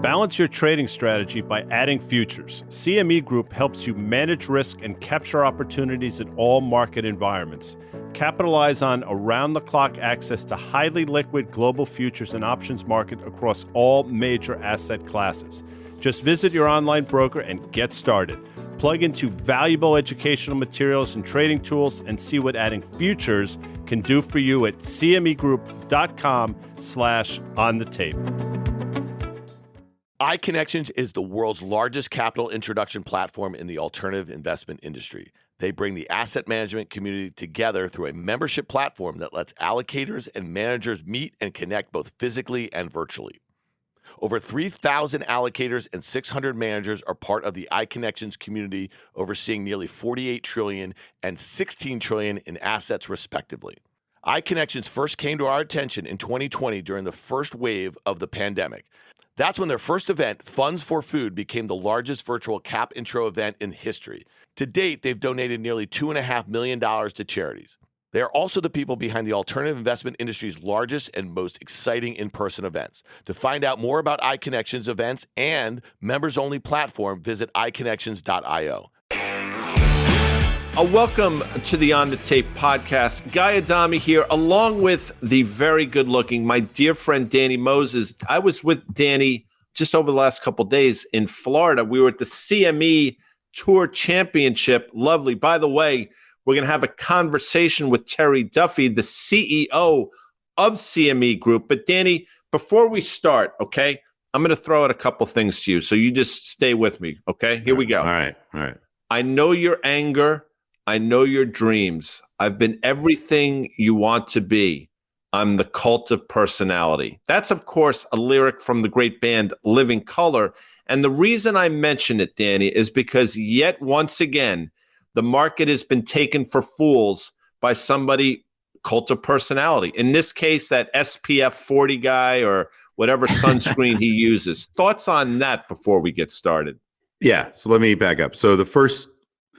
Balance your trading strategy by adding futures. CME Group helps you manage risk and capture opportunities in all market environments. Capitalize on around-the-clock access to highly liquid global futures and options market across all major asset classes. Just visit your online broker and get started. Plug into valuable educational materials and trading tools and see what adding futures can do for you at cmegroup.com/on-the-tape. iConnections is the world's largest capital introduction platform in the alternative investment industry. They bring the asset management community together through a membership platform that lets allocators and managers meet and connect both physically and virtually. Over 3,000 allocators and 600 managers are part of the iConnections community, overseeing nearly $48 trillion and $16 trillion in assets, respectively. iConnections first came to our attention in 2020 during the first wave of the pandemic. That's when their first event, Funds for Food, became the largest virtual cap intro event in history. To date, they've donated nearly $2.5 million to charities. They are also the people behind the alternative investment industry's largest and most exciting in-person events. To find out more about iConnections events and members-only platform, visit iConnections.io. Welcome to the On the Tape podcast. Guy Adami here, along with the very good-looking, my dear friend Danny Moses. I was with Danny just over the last couple of days in Florida. We were at the CME Tour Championship. Lovely. By the way, we're going to have a conversation with Terry Duffy, the CEO of CME Group. But Danny, before we start, okay, I'm going to throw out a couple things to you. So you just stay with me, okay? Here we go. All right. I know your anger. I know your dreams. I've been everything you want to be. I'm the cult of personality. That's, of course, a lyric from the great band Living Colour. And the reason I mention it, Danny, is because yet once again, the market has been taken for fools by somebody, cult of personality. In this case, that SPF 40 guy or whatever sunscreen he uses. Thoughts on that before we get started? Yeah. So let me back up. So the first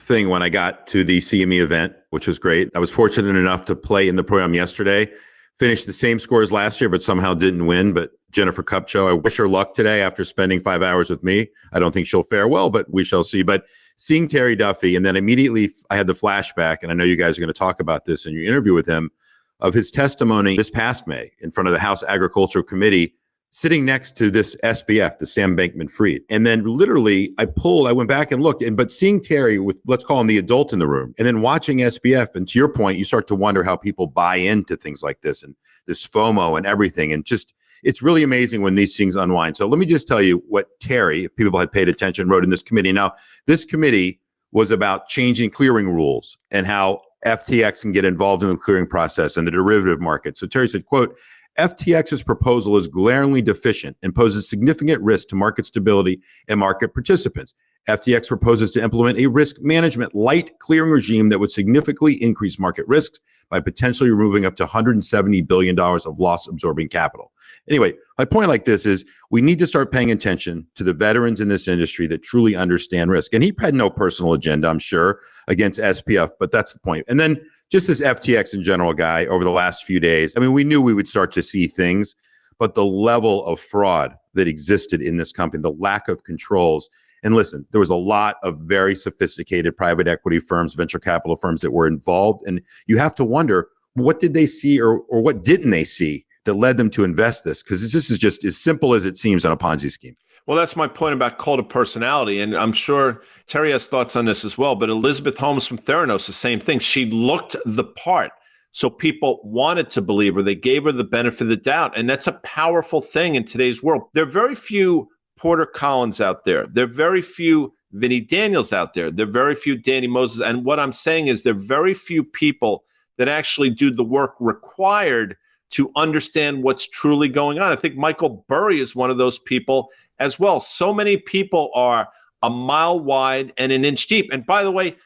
thing when I got to the CME event, which was great, I was fortunate enough to play in the program yesterday, finished the same score as last year, but somehow didn't win. But Jennifer Kupcho, I wish her luck today after spending 5 hours with me. I don't think she'll fare well, but we shall see. But seeing Terry Duffy, and then immediately I had the flashback, and I know you guys are going to talk about this in your interview with him, of his testimony this past May in front of the House Agricultural Committee, sitting next to this SBF, the Sam Bankman-Fried. And then literally I went back and looked, but seeing Terry with, let's call him the adult in the room, and then watching SBF, and to your point, you start to wonder how people buy into things like this and this FOMO and everything. And just, it's really amazing when these things unwind. So let me just tell you what Terry, if people had paid attention, wrote in this committee. Now, this committee was about changing clearing rules and how FTX can get involved in the clearing process and the derivative market. So Terry said, quote, FTX's proposal is glaringly deficient and poses significant risk to market stability and market participants. FTX proposes to implement a risk management light clearing regime that would significantly increase market risks by potentially removing up to $170 billion of loss-absorbing capital. Anyway, my point like this is we need to start paying attention to the veterans in this industry that truly understand risk. And he had no personal agenda, I'm sure, against SPF, but that's the point. And then just this FTX in general guy over the last few days, I mean, we knew we would start to see things, but the level of fraud that existed in this company, the lack of controls. And listen, there was a lot of very sophisticated private equity firms, venture capital firms that were involved. And you have to wonder, what did they see or what didn't they see that led them to invest this? Because this is just as simple as it seems on a Ponzi scheme. Well, that's my point about cult of personality. And I'm sure Terry has thoughts on this as well. But Elizabeth Holmes from Theranos, the same thing. She looked the part. So people wanted to believe her. They gave her the benefit of the doubt. And that's a powerful thing in today's world. There are very few Porter Collins out there. There are very few Vinnie Daniels out there. There are very few Danny Moses. And what I'm saying is there are very few people that actually do the work required to understand what's truly going on. I think Michael Burry is one of those people as well. So many people are a mile wide and an inch deep. And by the way,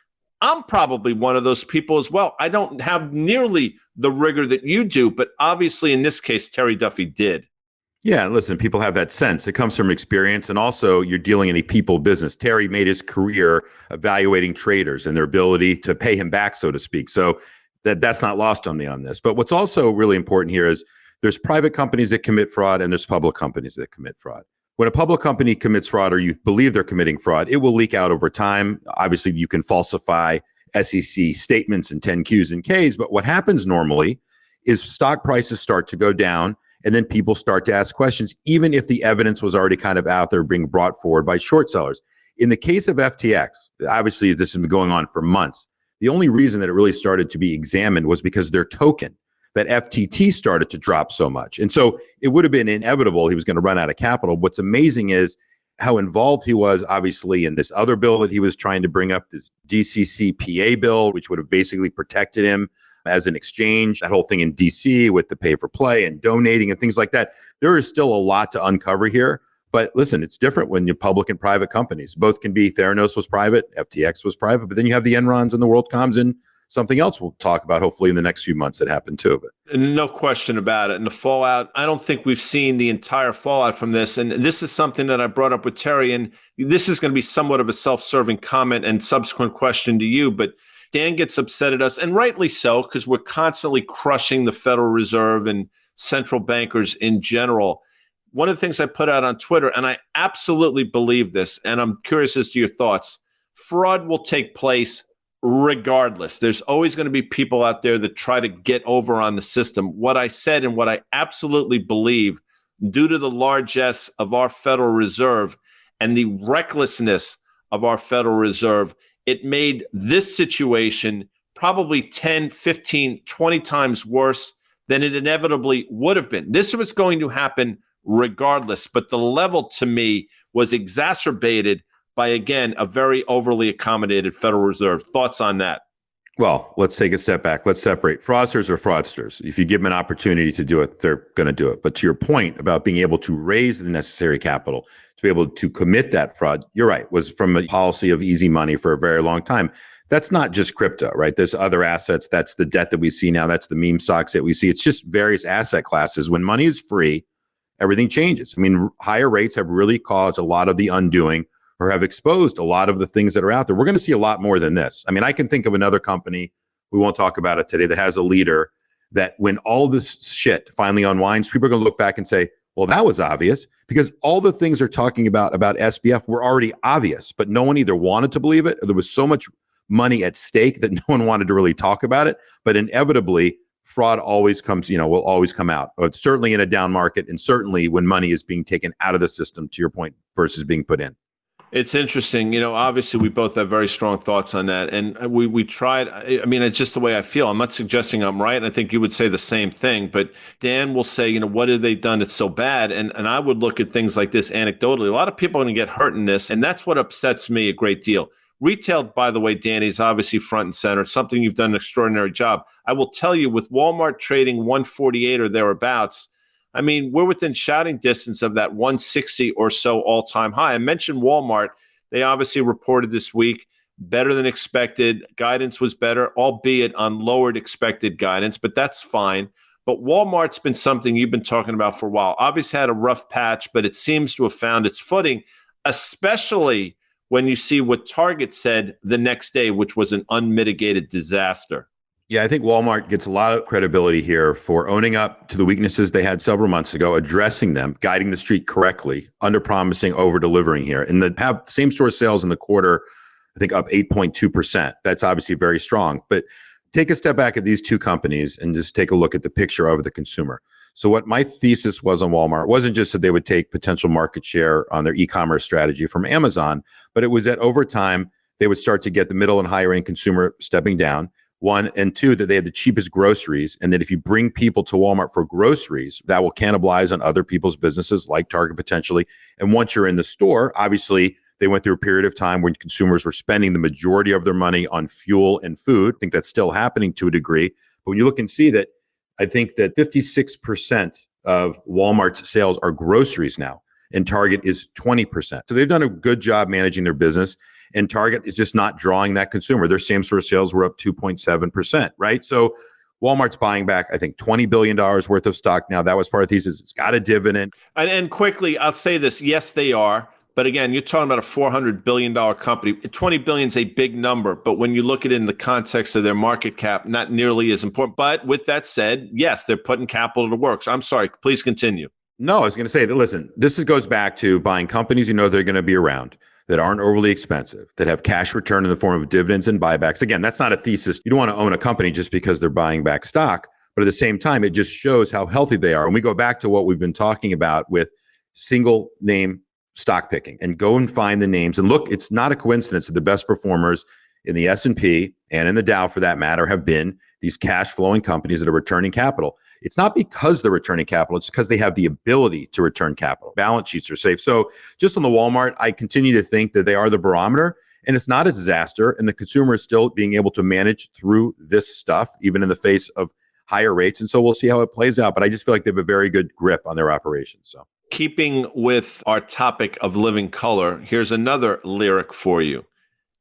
I'm probably one of those people as well. I don't have nearly the rigor that you do, but obviously in this case, Terry Duffy did. Yeah, listen, people have that sense. It comes from experience, and also you're dealing in a people business. Terry made his career evaluating traders and their ability to pay him back, so to speak. So that's not lost on me on this. But what's also really important here is there's private companies that commit fraud and there's public companies that commit fraud. when a public company commits fraud or you believe they're committing fraud, it will leak out over time. Obviously, you can falsify SEC statements and 10Qs and Ks, but what happens normally is stock prices start to go down and then people start to ask questions, even if the evidence was already kind of out there being brought forward by short sellers. In the case of FTX, obviously this has been going on for months. The only reason that it really started to be examined was because their token, that FTT, started to drop so much. And so it would have been inevitable he was going to run out of capital. What's amazing is how involved he was, obviously, in this other bill that he was trying to bring up, this DCCPA bill, which would have basically protected him as an exchange, that whole thing in DC with the pay for play and donating and things like that. There is still a lot to uncover here. But listen, it's different when you're public and private companies. Both can be. Theranos was private, FTX was private, but then you have the Enrons and the WorldComs and something else we'll talk about hopefully in the next few months that happened too. But no question about it. And the fallout, I don't think we've seen the entire fallout from this. And this is something that I brought up with Terry, and this is going to be somewhat of a self-serving comment and subsequent question to you. But Dan gets upset at us, and rightly so, because we're constantly crushing the Federal Reserve and central bankers in general. One of the things I put out on Twitter, and I absolutely believe this, and I'm curious as to your thoughts, fraud will take place regardless. There's always going to be people out there that try to get over on the system. What I said and what I absolutely believe, due to the largesse of our Federal Reserve and the recklessness of our Federal Reserve, it made this situation probably 10, 15, 20 times worse than it inevitably would have been. This was going to happen regardless, but the level to me was exacerbated by, again, a very overly accommodated Federal Reserve. Thoughts on that? Well, let's take a step back. Let's separate. Fraudsters are fraudsters. If you give them an opportunity to do it, they're going to do it. But to your point about being able to raise the necessary capital to be able to commit that fraud, you're right, was from a policy of easy money for a very long time. That's not just crypto, right? There's other assets. That's the debt that we see now. That's the meme stocks that we see. It's just various asset classes. When money is free, everything changes. I mean, higher rates have really caused a lot of the undoing or have exposed a lot of the things that are out there. We're going to see a lot more than this. I mean, I can think of another company, we won't talk about it today, that has a leader that when all this shit finally unwinds, people are going to look back and say, well, that was obvious, because all the things they're talking about SBF were already obvious, but no one either wanted to believe it or there was so much money at stake that no one wanted to really talk about it. But inevitably, fraud always comes, will always come out. But certainly in a down market, and certainly when money is being taken out of the system, to your point, versus being put in. It's interesting. Obviously we both have very strong thoughts on that. And we tried, I mean, it's just the way I feel. I'm not suggesting I'm right. And I think you would say the same thing, but Dan will say, what have they done that's so bad? And I would look at things like this anecdotally. A lot of people are going to get hurt in this. And that's what upsets me a great deal. Retail, by the way, Danny, is obviously front and center, something you've done an extraordinary job. I will tell you, with Walmart trading 148 or thereabouts, I mean, we're within shouting distance of that 160 or so all-time high. I mentioned Walmart. They obviously reported this week better than expected. Guidance was better, albeit on lowered expected guidance, but that's fine. But Walmart's been something you've been talking about for a while. Obviously had a rough patch, but it seems to have found its footing, especially when you see what Target said the next day, which was an unmitigated disaster. Yeah, I think Walmart gets a lot of credibility here for owning up to the weaknesses they had several months ago, addressing them, guiding the street correctly, under-promising, over-delivering here. And the have same-store sales in the quarter, I think, up 8.2%. That's obviously very strong. But take a step back at these two companies and just take a look at the picture of the consumer. So what my thesis was on Walmart wasn't just that they would take potential market share on their e-commerce strategy from Amazon, but it was that over time, they would start to get the middle and higher-end consumer stepping down. One, and two, that they have the cheapest groceries, and that if you bring people to Walmart for groceries, that will cannibalize on other people's businesses like Target potentially. And once you're in the store, obviously, they went through a period of time when consumers were spending the majority of their money on fuel and food. I think that's still happening to a degree. But when you look and see that, I think that 56% of Walmart's sales are groceries now, and Target is 20%. So they've done a good job managing their business. And Target is just not drawing that consumer. Their same-store sales were up 2.7%, right? So Walmart's buying back, I think, $20 billion worth of stock now. That was part of the thesis. It's got a dividend. And quickly, I'll say this. Yes, they are. But again, you're talking about a $400 billion company. $20 billion is a big number. But when you look at it in the context of their market cap, not nearly as important. But with that said, yes, they're putting capital to work. So I'm sorry. Please continue. No, I was going to say that, listen, goes back to buying companies you know they're going to be around, that aren't overly expensive, that have cash return in the form of dividends and buybacks. Again, that's not a thesis. You don't want to own a company just because they're buying back stock. But at the same time, it just shows how healthy they are. And we go back to what we've been talking about with single name stock picking, and go and find the names. And look, it's not a coincidence that the best performers in the S&P and in the Dow, for that matter, have been these cash flowing companies that are returning capital. It's not because they're returning capital. It's because they have the ability to return capital. Balance sheets are safe. So just on the Walmart, I continue to think that they are the barometer, and it's not a disaster. And the consumer is still being able to manage through this stuff, even in the face of higher rates. And so we'll see how it plays out. But I just feel like they have a very good grip on their operations. So, keeping with our topic of living color, here's another lyric for you.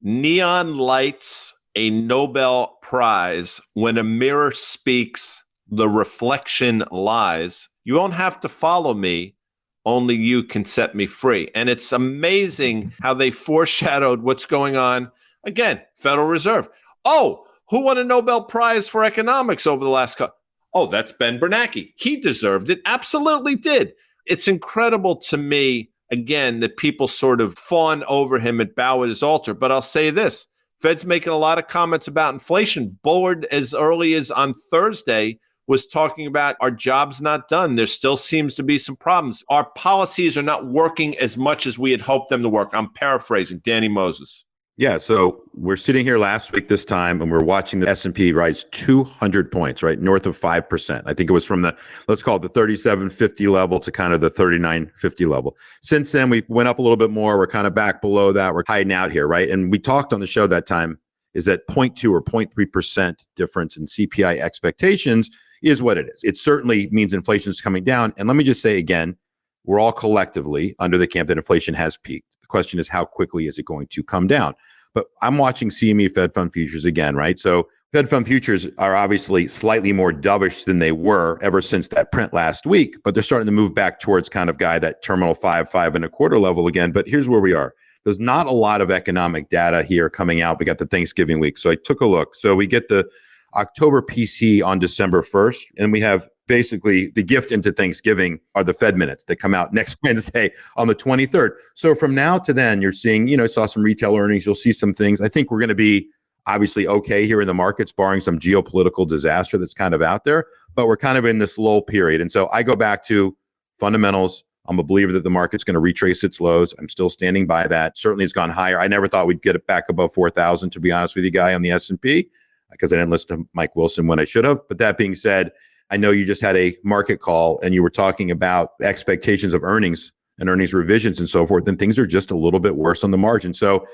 Neon lights, a Nobel Prize. When a mirror speaks, the reflection lies. You won't have to follow me. Only you can set me free. And it's amazing how they foreshadowed what's going on. Again, Federal Reserve. Oh, who won a Nobel Prize for economics over the last couple? Oh, that's Ben Bernanke. He deserved it. Absolutely did. It's incredible to me, again, that people sort of fawn over him and bow at his altar. But I'll say this. Fed's making a lot of comments about inflation. Bullard, as early as on Thursday, was talking about our job's not done. There still seems to be some problems. Our policies are not working as much as we had hoped them to work. I'm paraphrasing. Danny Moses. yeah, so we're sitting here last week this time, and we're watching the S&P rise 200 points, right? North of 5%. I think it was from the, let's call it the 3750 level to kind of the 3950 level. Since then, we went up a little bit more. We're kind of back below that. We're hiding out here, right? And we talked on the show that time is that 0.2 or 0.3% difference in CPI expectations is what it is. It certainly means inflation is coming down. And let me just say again, we're all collectively under the camp that inflation has peaked. The question is, how quickly is it going to come down? But I'm watching CME Fed Fund Futures again, right? So Fed Fund Futures are obviously slightly more dovish than they were ever since that print last week, but they're starting to move back towards kind of that terminal 5.25 level again. But here's where we are. There's not a lot of economic data here coming out. We got the Thanksgiving week. So I took a look. So we get the October PC on December 1st, and we have basically the gift into Thanksgiving are the Fed minutes that come out next Wednesday on the 23rd. So from now to then, you're seeing, saw some retail earnings. You'll see some things. I think we're going to be obviously okay here in the markets, barring some geopolitical disaster that's kind of out there, but we're kind of in this lull period. And so I go back to fundamentals. I'm a believer that the market's going to retrace its lows. I'm still standing by that. Certainly it's gone higher. I never thought we'd get it back above 4,000, to be honest with you, Guy, on the S&P, because I didn't listen to Mike Wilson when I should have. But that being said, I know you just had a market call and you were talking about expectations of earnings and earnings revisions and so forth, and things are just a little bit worse on the margin. So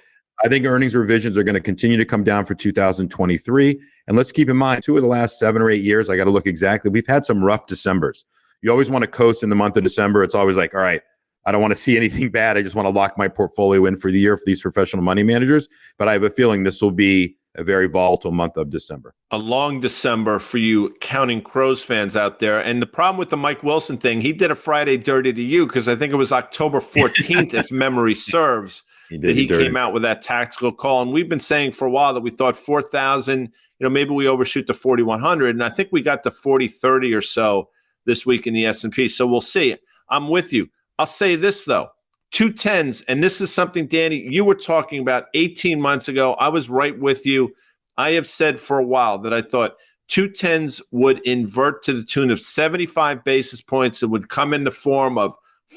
I think earnings revisions are going to continue to come down for 2023. And let's keep in mind, 2 of the last 7 or 8 years, I got to look exactly, we've had some rough Decembers. You always want to coast in the month of December. It's always like, all right, I don't want to see anything bad. I just want to lock my portfolio in for the year for these professional money managers. But I have a feeling this will be a very volatile month of December. A long December for you Counting Crows fans out there. And the problem with the Mike Wilson thing, he did a Friday dirty to you because I think it was October 14th, if memory serves, that he came out with that tactical call. And we've been saying for a while that we thought 4,000, maybe we overshoot to 4,100. And I think we got to 40-30 or so this week in the S&P. So we'll see. I'm with you. I'll say this, though. 210s, and this is something, Danny, you were talking about 18 months ago. I was right with you. I have said for a while that I thought 210s would invert to the tune of 75 basis points. It would come in the form of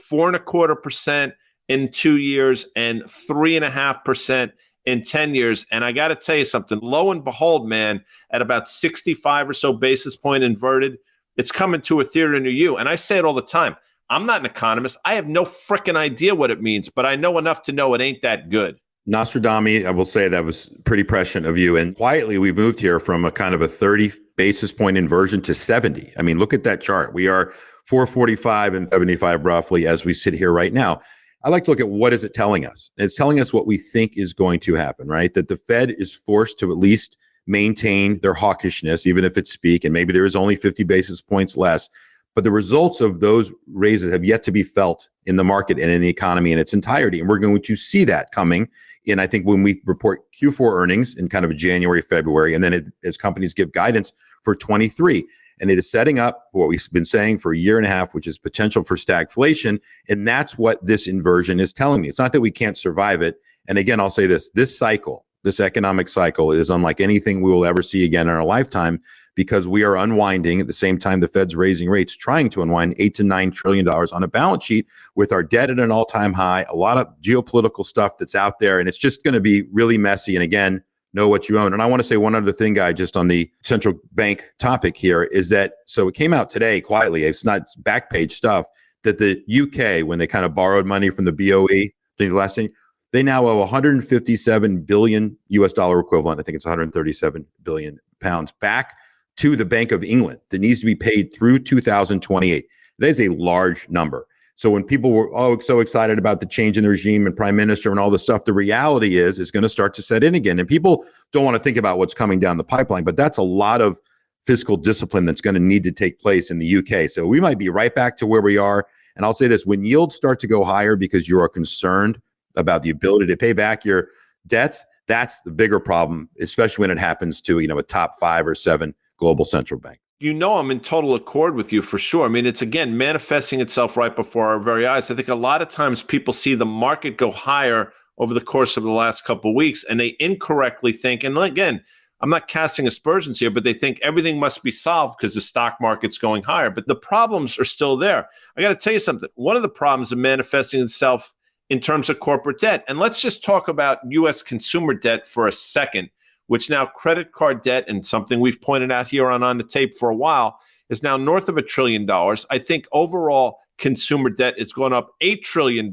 4.25% in 2 years and 3.5% in 10 years. And I got to tell you something, lo and behold, man, at about 65 or so basis point inverted, it's coming to a theater near you. And I say it all the time. I'm not an economist. I have no freaking idea what it means, but I know enough to know it ain't that good. Nostradamus, I will say that was pretty prescient of you. And quietly, we moved here from a kind of a 30 basis point inversion to 70. I mean, look at that chart. We are 445 and 75 roughly as we sit here right now. I like to look at what is it telling us. It's telling us what we think is going to happen, right? That the Fed is forced to at least maintain their hawkishness, even if it's speak, and maybe there is only 50 basis points less. But the results of those raises have yet to be felt in the market and in the economy in its entirety. And we're going to see that coming in, I think, when we report Q4 earnings in kind of January, February, and then as companies give guidance for 23. And it is setting up what we've been saying for a year and a half, which is potential for stagflation. And that's what this inversion is telling me. It's not that we can't survive it. And again, I'll say this cycle, this economic cycle is unlike anything we will ever see again in our lifetime, because we are unwinding at the same time the Fed's raising rates, trying to unwind $8 to $9 trillion on a balance sheet with our debt at an all-time high, a lot of geopolitical stuff that's out there. And it's just going to be really messy. And again, know what you own. And I want to say one other thing, Guy, just on the central bank topic here is that, so it came out today quietly, it's not back page stuff, that the UK, when they kind of borrowed money from the BOE, the last thing, they now owe 157 billion US dollar equivalent, I think it's 137 billion pounds, back to the Bank of England that needs to be paid through 2028. That is a large number. So when people were so excited about the change in the regime and prime minister and all this stuff, the reality is going to start to set in again. And people don't want to think about what's coming down the pipeline, but that's a lot of fiscal discipline that's going to need to take place in the UK. So we might be right back to where we are. And I'll say this, when yields start to go higher because you are concerned about the ability to pay back your debts, that's the bigger problem, especially when it happens to, a top 5 or 7 global central bank. I'm in total accord with you for sure. I mean, it's again manifesting itself right before our very eyes. I think a lot of times people see the market go higher over the course of the last couple of weeks, and they incorrectly think, and again, I'm not casting aspersions here, but they think everything must be solved because the stock market's going higher. But the problems are still there. I got to tell you something. One of the problems is manifesting itself in terms of corporate debt. And let's just talk about U.S. consumer debt for a second, which now credit card debt, and something we've pointed out here on the tape for a while, is now north of $1 trillion. I think overall consumer debt has gone up $8 trillion,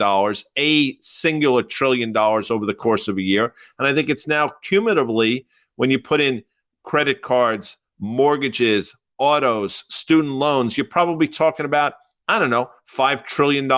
a singular $1 trillion over the course of a year. And I think it's now cumulatively, when you put in credit cards, mortgages, autos, student loans, you're probably talking about, $5 trillion.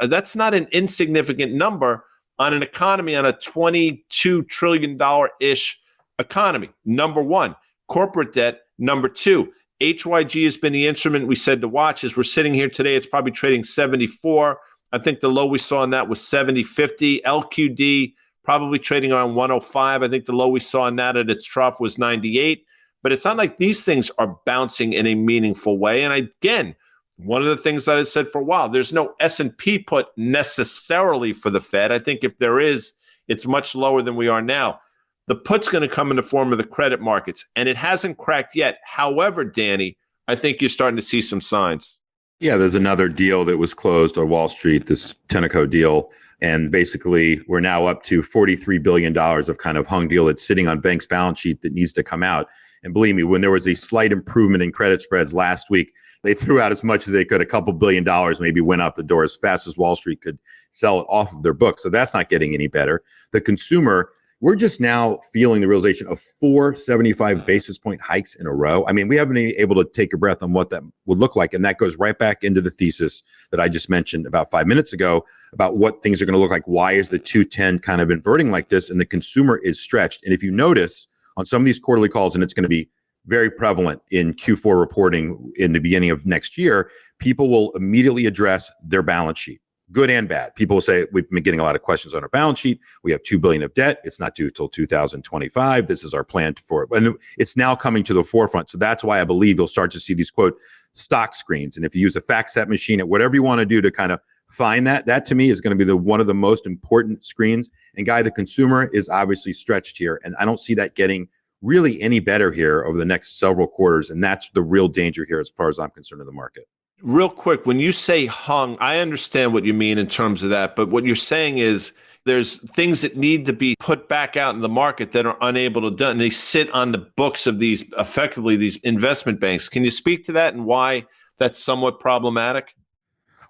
That's not an insignificant number on an economy, on a $22 trillion-ish economy. Number one, corporate debt. Number two, HYG has been the instrument we said to watch. As we're sitting here today, it's probably trading 74. I think the low we saw on that was 70.50. LQD probably trading around 105. I think the low we saw on that at its trough was 98. But it's not like these things are bouncing in a meaningful way. And again, one of the things that I've said for a while, there's no S&P put necessarily for the Fed. I think if there is, it's much lower than we are now. The put's going to come in the form of the credit markets, and it hasn't cracked yet. However, Danny, I think you're starting to see some signs. Yeah, there's another deal that was closed on Wall Street, this Tenneco deal. And basically, we're now up to $43 billion of kind of hung deal that's sitting on banks' balance sheet that needs to come out. And believe me, when there was a slight improvement in credit spreads last week, they threw out as much as they could, a couple $1 billion, maybe went out the door as fast as Wall Street could sell it off of their books. So that's not getting any better. The consumer, we're just now feeling the realization of 4 75 basis point hikes in a row. I mean, we haven't been able to take a breath on what that would look like. And that goes right back into the thesis that I just mentioned about 5 minutes ago about what things are going to look like. Why is the 210 kind of inverting like this? And the consumer is stretched. And if you notice on some of these quarterly calls, and it's going to be very prevalent in Q4 reporting in the beginning of next year, people will immediately address their balance sheet. Good and bad. People will say, we've been getting a lot of questions on our balance sheet. We have $2 billion of debt. It's not due till 2025. This is our plan for it. And it's now coming to the forefront. So that's why I believe you'll start to see these, quote, stock screens. And if you use a FactSet machine at whatever you want to do to kind of find that to me is going to be one of the most important screens. And Guy, the consumer is obviously stretched here. And I don't see that getting really any better here over the next several quarters. And that's the real danger here as far as I'm concerned in the market. Real quick, when you say hung, I understand what you mean in terms of that, but what you're saying is there's things that need to be put back out in the market that are unable to do, and they sit on the books of these, effectively, these investment banks. Can you speak to that and why that's somewhat problematic?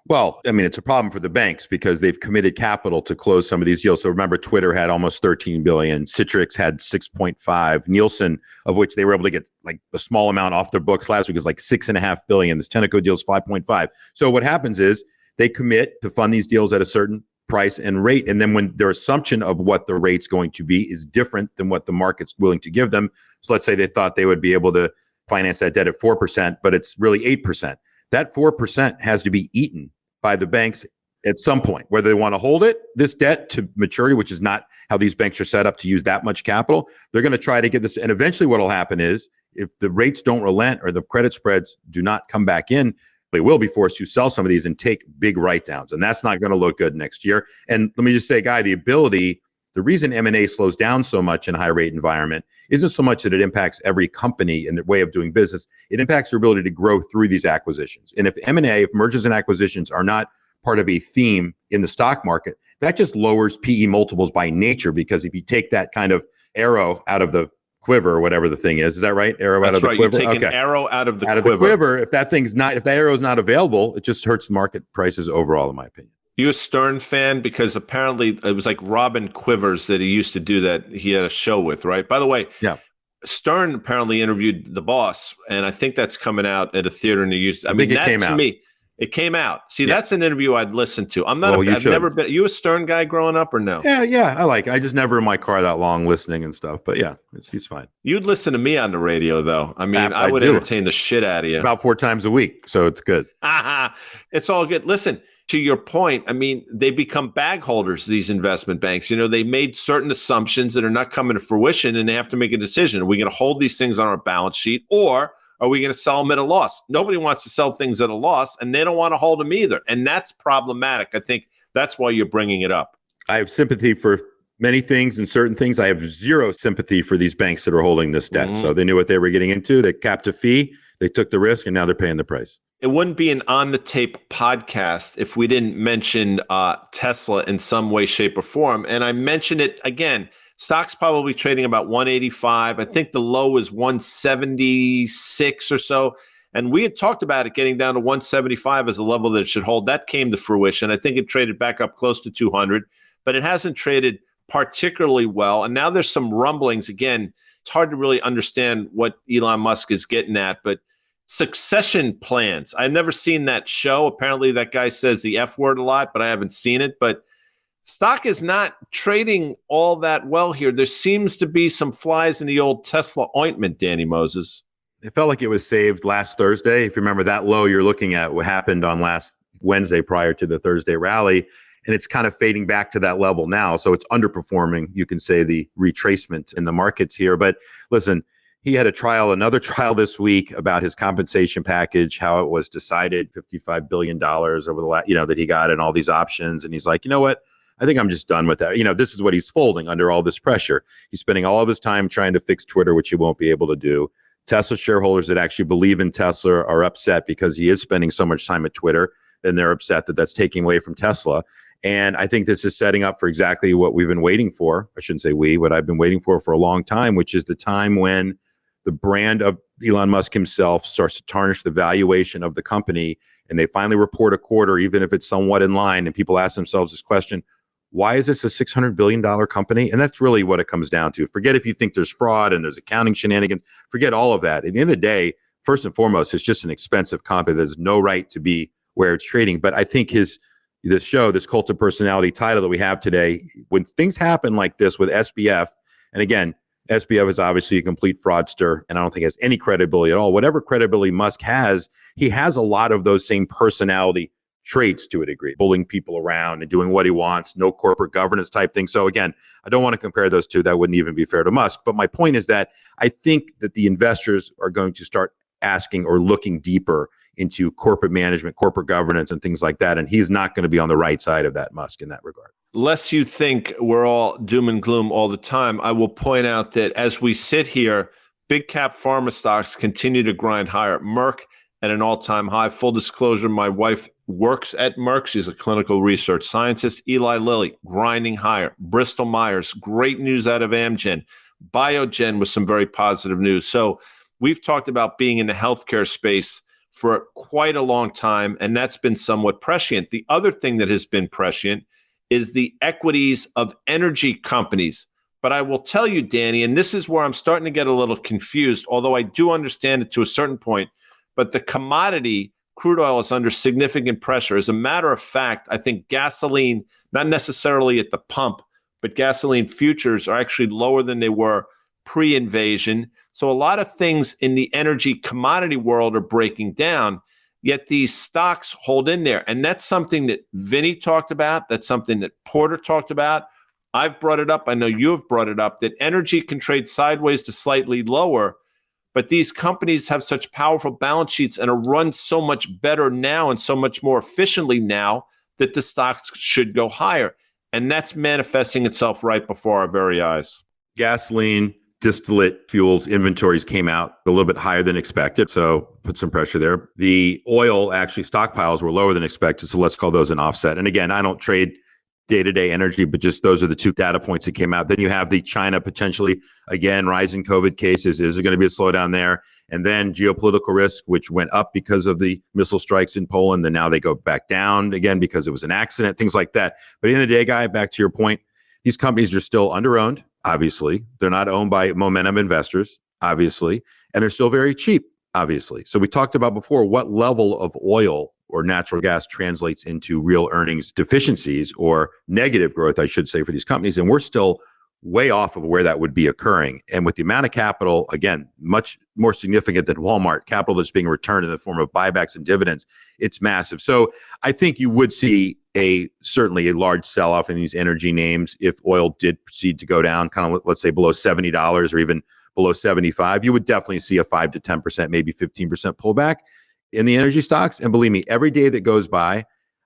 Well, I mean, it's a problem for the banks because they've committed capital to close some of these deals. So remember, Twitter had almost 13 billion. Citrix had 6.5. Nielsen, of which they were able to get like a small amount off their books last week, is like 6.5 billion. This Tenneco deal is 5.5. So what happens is they commit to fund these deals at a certain price and rate. And then when their assumption of what the rate's going to be is different than what the market's willing to give them. So let's say they thought they would be able to finance that debt at 4%, but it's really 8%. That 4% has to be eaten by the banks at some point, whether they want to hold it, this debt to maturity, which is not how these banks are set up to use that much capital. They're going to try to get this. And eventually what will happen is if the rates don't relent or the credit spreads do not come back in, they will be forced to sell some of these and take big write-downs. And that's not going to look good next year. And let me just say, Guy, the reason M&A slows down so much in a high rate environment isn't so much that it impacts every company in their way of doing business. It impacts their ability to grow through these acquisitions. And if M&A, if mergers and acquisitions are not part of a theme in the stock market, that just lowers PE multiples by nature, because if you take that kind of arrow out of the quiver or whatever the thing is that right? Arrow out of the quiver? You take an arrow out of the quiver. If that arrow is not available, it just hurts market prices overall, in my opinion. You a Stern fan? Because apparently it was like Robin Quivers that he used to do that. He had a show with, right? By the way, yeah. Stern apparently interviewed the boss, and I think that's coming out at a theater in the U.S. I think it came out. It came out. See, that's an interview I'd listen to. I've never been. You a Stern guy growing up or no? Yeah. I just never in my car that long listening and stuff. But yeah, he's fine. You'd listen to me on the radio, though. I mean, I would entertain the shit out of you. About 4 times a week, so it's good. It's all good. Listen, to your point, I mean, they become bag holders, these investment banks. You know, they made certain assumptions that are not coming to fruition, and they have to make a decision. Are we going to hold these things on our balance sheet, or are we going to sell them at a loss? Nobody wants to sell things at a loss, and they don't want to hold them either. And that's problematic. I think that's why you're bringing it up. I have sympathy for many things and certain things. I have zero sympathy for these banks that are holding this debt. Mm-hmm. So they knew what they were getting into. They capped a fee. They took the risk, and now they're paying the price. It wouldn't be an on-the-tape podcast if we didn't mention Tesla in some way, shape, or form. And I mentioned it again. Stock's probably trading about 185. I think the low is 176 or so. And we had talked about it getting down to 175 as a level that it should hold. That came to fruition. I think it traded back up close to 200, but it hasn't traded particularly well. And now there's some rumblings. Again, it's hard to really understand what Elon Musk is getting at, but succession plans. I've never seen that show. Apparently that guy says the F word a lot, but I haven't seen it. But stock is not trading all that well here. There seems to be some flies in the old Tesla ointment, Danny Moses. It felt like it was saved last Thursday. If you remember that low, you're looking at what happened on last Wednesday prior to the Thursday rally, and it's kind of fading back to that level now. So it's underperforming, you can say, the retracement in the markets here. But listen, he had another trial this week about his compensation package, how it was decided, $55 billion over the last, that he got and all these options. And he's like, you know what? I think I'm just done with that. This is what he's folding under all this pressure. He's spending all of his time trying to fix Twitter, which he won't be able to do. Tesla shareholders that actually believe in Tesla are upset because he is spending so much time at Twitter, and they're upset that that's taking away from Tesla. And I think this is setting up for exactly what we've been waiting for. I shouldn't say we, what I've been waiting for a long time, which is the time when the brand of Elon Musk himself starts to tarnish the valuation of the company, and they finally report a quarter, even if it's somewhat in line, and people ask themselves this question: why is this a $600 billion company? And that's really what it comes down to. Forget if you think there's fraud and there's accounting shenanigans. Forget all of that. At the end of the day, first and foremost, it's just an expensive company that has no right to be where it's trading. But I think this cult of personality title that we have today, when things happen like this with SBF, and again, SBF is obviously a complete fraudster, and I don't think has any credibility at all. Whatever credibility Musk has, he has a lot of those same personality traits to a degree, bullying people around and doing what he wants, no corporate governance type thing. So again, I don't want to compare those two. That wouldn't even be fair to Musk. But my point is that I think that the investors are going to start asking or looking deeper into corporate management, corporate governance, and things like that. And he's not going to be on the right side of that, Musk, in that regard. Lest you think we're all doom and gloom all the time, I will point out that as we sit here, big cap pharma stocks continue to grind higher. Merck at an all-time high. Full disclosure, my wife works at Merck. She's a clinical research scientist. Eli Lilly, grinding higher. Bristol Myers, great news out of Amgen. Biogen with some very positive news. So we've talked about being in the healthcare space for quite a long time, and that's been somewhat prescient. The other thing that has been prescient is the equities of energy companies. But I will tell you, Danny, and this is where I'm starting to get a little confused, although I do understand it to a certain point, but the commodity, crude oil, is under significant pressure. As a matter of fact, I think gasoline, not necessarily at the pump, but gasoline futures are actually lower than they were pre-invasion. So a lot of things in the energy commodity world are breaking down, yet these stocks hold in there. And that's something that Vinny talked about. That's something that Porter talked about. I've brought it up. I know you have brought it up, that energy can trade sideways to slightly lower, But these companies have such powerful balance sheets and are run so much better now and so much more efficiently now that the stocks should go higher. And that's manifesting itself right before our very eyes. Gasoline, distillate fuels inventories came out a little bit higher than expected, so put some pressure there. The oil, actually, stockpiles were lower than expected, so let's call those an offset. And again, I don't trade day-to-day energy, but just those are the two data points that came out. Then you have the China potentially, again, rising COVID cases. Is there going to be a slowdown there? And then geopolitical risk, which went up because of the missile strikes in Poland. Then now they go back down again because it was an accident, things like that. But at the end of the day, Guy, back to your point, these companies are still underowned, obviously. They're not owned by momentum investors, obviously. And they're still very cheap, obviously. So we talked about before what level of oil or natural gas translates into real earnings deficiencies or negative growth, I should say, for these companies. And we're still way off of where that would be occurring. And with the amount of capital, again, much more significant than Walmart, capital that's being returned in the form of buybacks and dividends, it's massive. So I think you would see certainly a large sell-off in these energy names if oil did proceed to go down, kind of, let's say, below $70 or even below 75. You would definitely see a 5 to 10%, maybe 15% pullback in the energy stocks. And believe me, every day that goes by,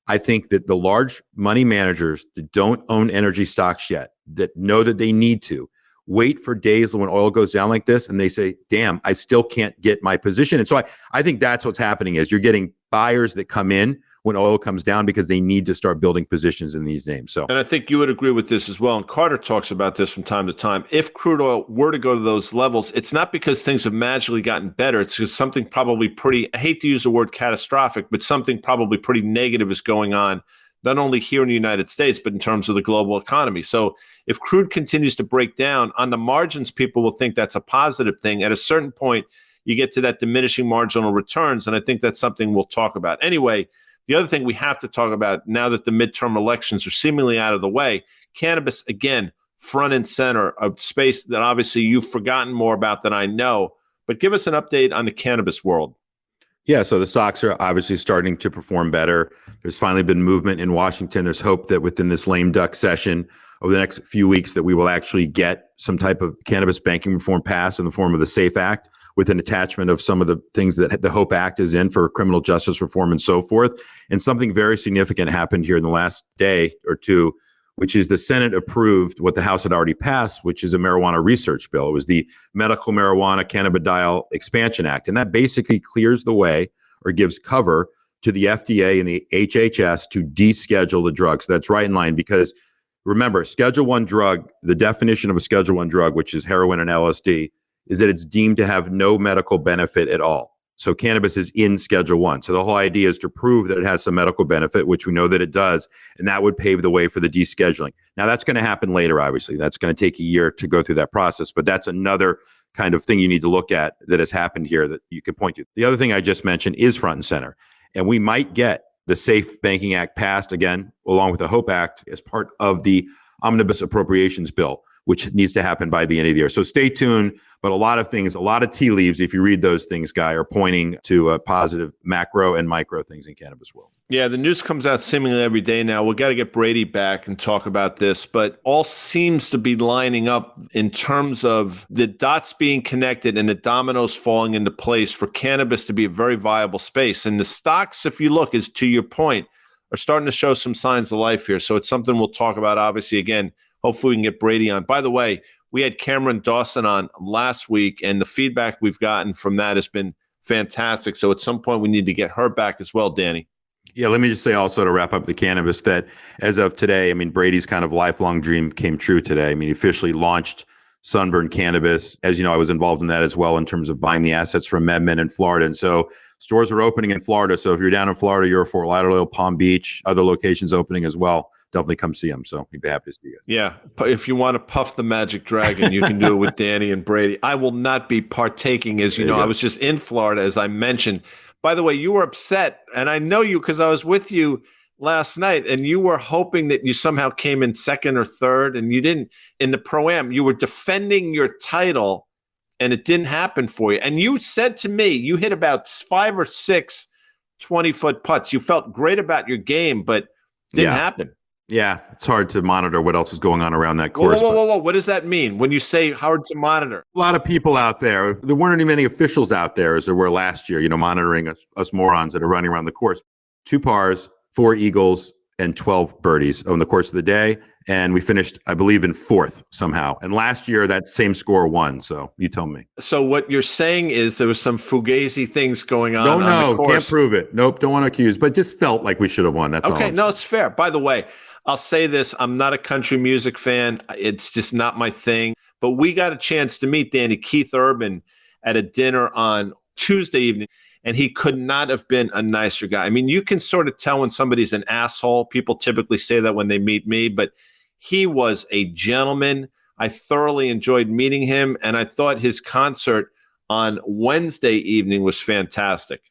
I think that the large money managers that don't own energy stocks yet, that know that they need to, wait for days when oil goes down like this, and they say, damn, I still can't get my position. And so I think that's what's happening is you're getting buyers that come in when oil comes down because they need to start building positions in these names. So, and I think you would agree with this as well. And Carter talks about this from time to time. If crude oil were to go to those levels, it's not because things have magically gotten better. It's because something probably pretty, I hate to use the word catastrophic, but something probably pretty negative is going on, not only here in the United States, but in terms of the global economy. So if crude continues to break down on the margins, people will think that's a positive thing. At a certain point, you get to that diminishing marginal returns. And I think that's something we'll talk about. Anyway, the other thing we have to talk about now that the midterm elections are seemingly out of the way, cannabis, again, front and center, a space that obviously you've forgotten more about than I know. But give us an update on the cannabis world. Yeah, so the stocks are obviously starting to perform better. There's finally been movement in Washington. There's hope that within this lame duck session over the next few weeks that we will actually get some type of cannabis banking reform passed in the form of the SAFE Act, with an attachment of some of the things that the HOPE Act is in for criminal justice reform and so forth. And something very significant happened here in the last day or two, which is the Senate approved what the House had already passed, which is a marijuana research bill. It was the Medical Marijuana Cannabidiol Expansion Act. And that basically clears the way or gives cover to the FDA and the HHS to deschedule the drug. So that's right in line because remember, Schedule 1 drug, the definition of a Schedule 1 drug, which is heroin and LSD, is that it's deemed to have no medical benefit at all. So cannabis is in Schedule 1. So the whole idea is to prove that it has some medical benefit, which we know that it does, and that would pave the way for the descheduling. Now, that's going to happen later, obviously. That's going to take a year to go through that process, but that's another kind of thing you need to look at that has happened here that you can point to. The other thing I just mentioned is front and center, and we might get the SAFE Banking Act passed again, along with the HOPE Act, as part of the Omnibus Appropriations Bill, which needs to happen by the end of the year. So stay tuned. But a lot of things, a lot of tea leaves, if you read those things, Guy, are pointing to positive macro and micro things in cannabis world. Yeah, the news comes out seemingly every day now. We've got to get Brady back and talk about this, but all seems to be lining up in terms of the dots being connected and the dominoes falling into place for cannabis to be a very viable space. And the stocks, if you look, is to your point, are starting to show some signs of life here. So it's something we'll talk about, obviously, again. Hopefully we can get Brady on. By the way, we had Cameron Dawson on last week, and the feedback we've gotten from that has been fantastic. So at some point, we need to get her back as well, Danny. Yeah, let me just say also to wrap up the cannabis that as of today, I mean, Brady's kind of lifelong dream came true today. I mean, he officially launched Sunburn Cannabis. As you know, I was involved in that as well in terms of buying the assets from MedMen in Florida. And so stores are opening in Florida. So if you're down in Florida, you're Fort Lauderdale, Palm Beach, other locations opening as well. Definitely come see them. So we'd be happy to see you guys. Yeah. If you want to puff the magic dragon, you can do it with Danny and Brady. I will not be partaking. As you know, I was just in Florida, as I mentioned. By the way, you were upset, and I know you because I was with you last night, and you were hoping that you somehow came in second or third, and you didn't. In the Pro-Am, you were defending your title, and it didn't happen for you. And you said to me, you hit about 5 or 6 20-foot putts. You felt great about your game, but didn't happen. Yeah, it's hard to monitor what else is going on around that Whoa, course. whoa, whoa, But whoa, whoa. What does that mean when you say hard to monitor? a lot of people out there. There weren't any many officials out there as there were last year, monitoring us morons that are running around the course. 2 pars, 4 eagles, and 12 birdies over the course of the day. And we finished, I believe, in 4th somehow. And last year, that same score won. So you tell me. So what you're saying is there was some fugazi things going No, on the no, can't course. prove it. Nope, don't want to accuse, but just felt like we should have won. That's all. Okay, I'm no, saying. it's fair. By the way, I'll say this. I'm not a country music fan. It's just not my thing. But we got a chance to meet Danny Keith Urban at a dinner on Tuesday evening, and he could not have been a nicer guy. I mean, you can sort of tell when somebody's an asshole. People typically say that when they meet me, but he was a gentleman. I thoroughly enjoyed meeting him, and I thought his concert on Wednesday evening was fantastic.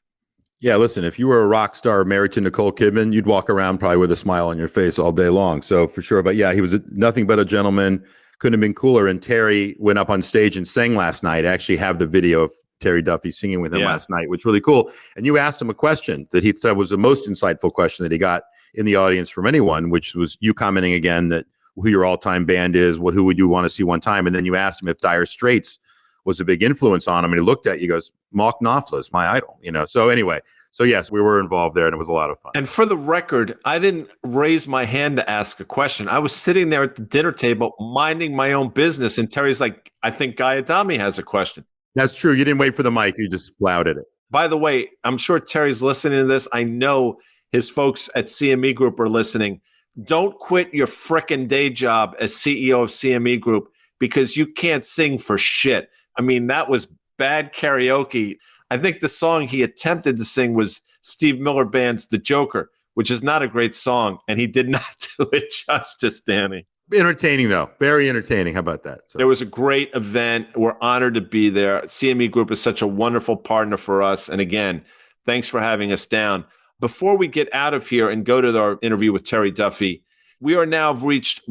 Yeah, listen, if you were a rock star married to Nicole Kidman, you'd walk around probably with a smile on your face all day long. So for sure. But yeah, he was nothing but a gentleman. Couldn't have been cooler. And Terry went up on stage and sang last night. I actually have the video of Terry Duffy singing with him last night, which was really cool. And you asked him a question that he said was the most insightful question that he got in the audience from anyone, which was you commenting again that who your all-time band is, who would you want to see one time? And then you asked him if Dire Straits was a big influence on him. And he looked at you, goes, Mark Knopfler is my idol, So anyway, so yes, we were involved there and it was a lot of fun. And for the record, I didn't raise my hand to ask a question. I was sitting there at the dinner table minding my own business. And Terry's like, I think Guy Adami has a question. That's true. You didn't wait for the mic. You just flouted it. By the way, I'm sure Terry's listening to this. I know his folks at CME Group are listening. Don't quit your frickin' day job as CEO of CME Group because you can't sing for shit. I mean, that was bad karaoke. I think the song he attempted to sing was Steve Miller Band's The Joker, which is not a great song, and he did not do it justice, Danny. Entertaining, though. Very entertaining. How about that? So. There was a great event. We're honored to be there. CME Group is such a wonderful partner for us. And again, thanks for having us down. Before we get out of here and go to our interview with Terry Duffy, we are now reached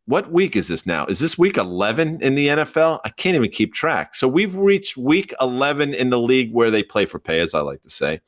what week is this now? Is this week 11 in the NFL? I can't even keep track. So we've reached week 11 in the league where they play for pay, as I like to say.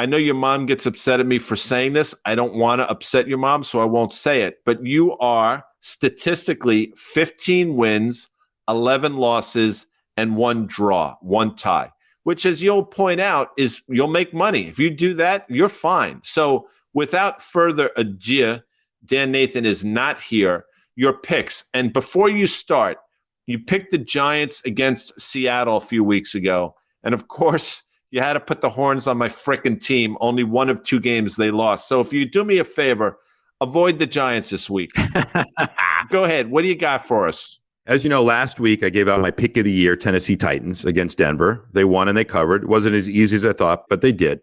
I know your mom gets upset at me for saying this. I don't want to upset your mom, so I won't say it. But you are statistically 15 wins, 11 losses, and 1 draw, 1 tie, which, as you'll point out, is you'll make money. If you do that, you're fine. So without further ado, Dan Nathan is not here. Your picks. And before you start, you picked the Giants against Seattle a few weeks ago. And of course, you had to put the horns on my frickin' team. Only 1 of 2 games they lost. So if you do me a favor, avoid the Giants this week. Go ahead. What do you got for us? As you know, last week I gave out my pick of the year, Tennessee Titans against Denver. They won and they covered. It wasn't as easy as I thought, but they did.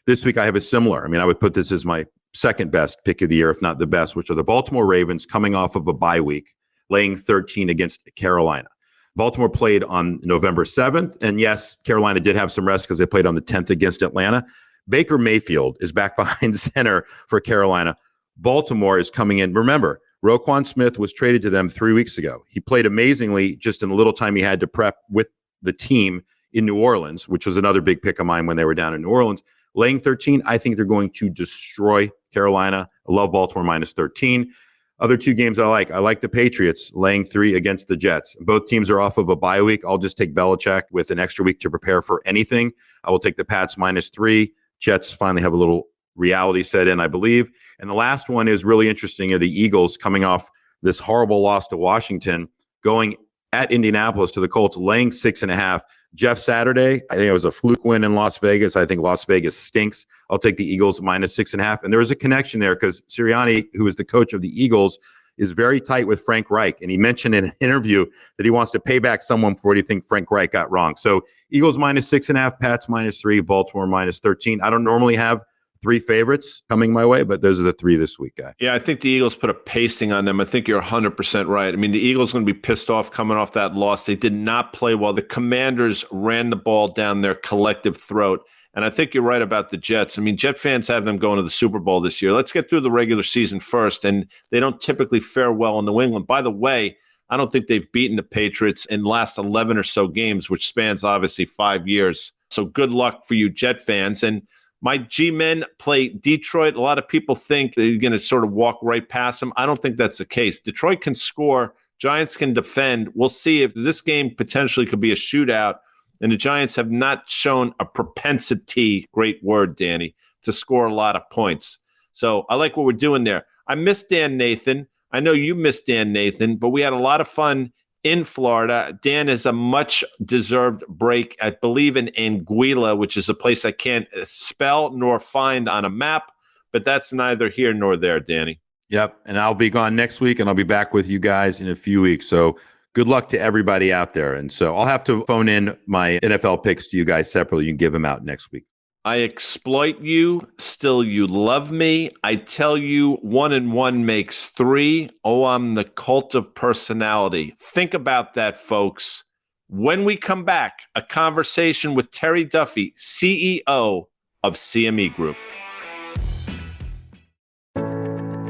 This week I have a similar. I mean, I would put this as my second best pick of the year, if not the best, which are the Baltimore Ravens coming off of a bye week, laying 13 against Carolina. Baltimore played on November 7th. And yes, Carolina did have some rest because they played on the 10th against Atlanta. Baker Mayfield is back behind center for Carolina. Baltimore is coming in. Remember, Roquan Smith was traded to them 3 weeks ago. He played amazingly just in the little time he had to prep with the team in New Orleans, which was another big pick of mine when they were down in New Orleans. Laying 13, I think they're going to destroy Carolina. I love Baltimore minus 13. Other 2 games I like the Patriots laying 3 against the Jets. Both teams are off of a bye week. I'll just take Belichick with an extra week to prepare for anything. I will take the Pats minus 3. Jets finally have a little reality set in, I believe. And the last one is really interesting. The Eagles coming off this horrible loss to Washington, going at Indianapolis to the Colts, laying 6.5. Jeff Saturday, I think it was a fluke win in Las Vegas. I think Las Vegas stinks. I'll take the Eagles minus 6.5. And there is a connection there because Sirianni, who is the coach of the Eagles, is very tight with Frank Reich. And he mentioned in an interview that he wants to pay back someone for what he thinks Frank Reich got wrong. So Eagles minus 6.5, Pats minus 3, Baltimore minus 13. I don't normally have 3 favorites coming my way, but those are the 3 this week, guy. Yeah, I think the Eagles put a pasting on them. I think you're 100% right. I mean, the Eagles are going to be pissed off coming off that loss. They did not play well. The Commanders ran the ball down their collective throat. And I think you're right about the Jets. I mean, Jet fans have them going to the Super Bowl this year. Let's get through the regular season first. And they don't typically fare well in New England. By the way, I don't think they've beaten the Patriots in the last 11 or so games, which spans obviously 5 years. So good luck for you Jet fans. And My G-men play Detroit. A lot of people think they're going to sort of walk right past them. I don't think that's the case. Detroit can score. Giants can defend. We'll see if this game potentially could be a shootout. And the Giants have not shown a propensity, great word, Danny, to score a lot of points. So I like what we're doing there. I miss Dan Nathan. I know you miss Dan Nathan, but we had a lot of fun in Florida. Dan is a much-deserved break, I believe, in Anguilla, which is a place I can't spell nor find on a map, but that's neither here nor there, Danny. Yep, and I'll be gone next week, and I'll be back with you guys in a few weeks. So good luck to everybody out there. And so I'll have to phone in my NFL picks to you guys separately. You can give them out next week. I exploit you, still you love me. I tell you 1 and 1 makes 3. Oh, I'm the cult of personality. Think about that, folks. When we come back, a conversation with Terry Duffy, CEO of CME Group.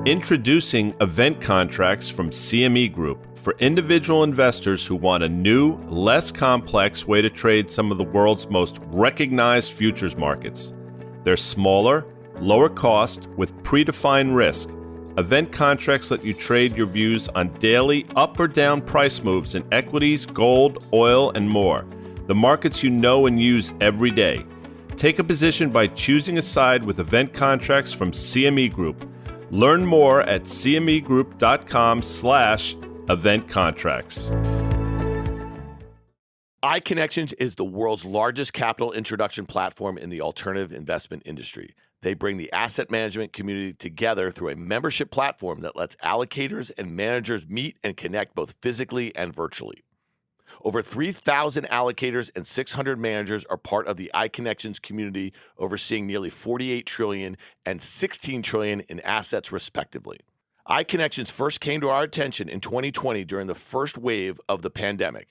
Introducing event contracts from CME Group for individual investors who want a new, less complex way to trade some of the world's most recognized futures markets. They're smaller, lower cost, with predefined risk. Event contracts let you trade your views on daily up or down price moves in equities, gold, oil, and more. The markets you know and use every day. Take a position by choosing a side with event contracts from CME Group. Learn more at cmegroup.com/event contracts. iConnections is the world's largest capital introduction platform in the alternative investment industry. They bring the asset management community together through a membership platform that lets allocators and managers meet and connect both physically and virtually. Over 3,000 allocators and 600 managers are part of the iConnections community, overseeing nearly $48 trillion and $16 trillion in assets, respectively. iConnections first came to our attention in 2020 during the first wave of the pandemic.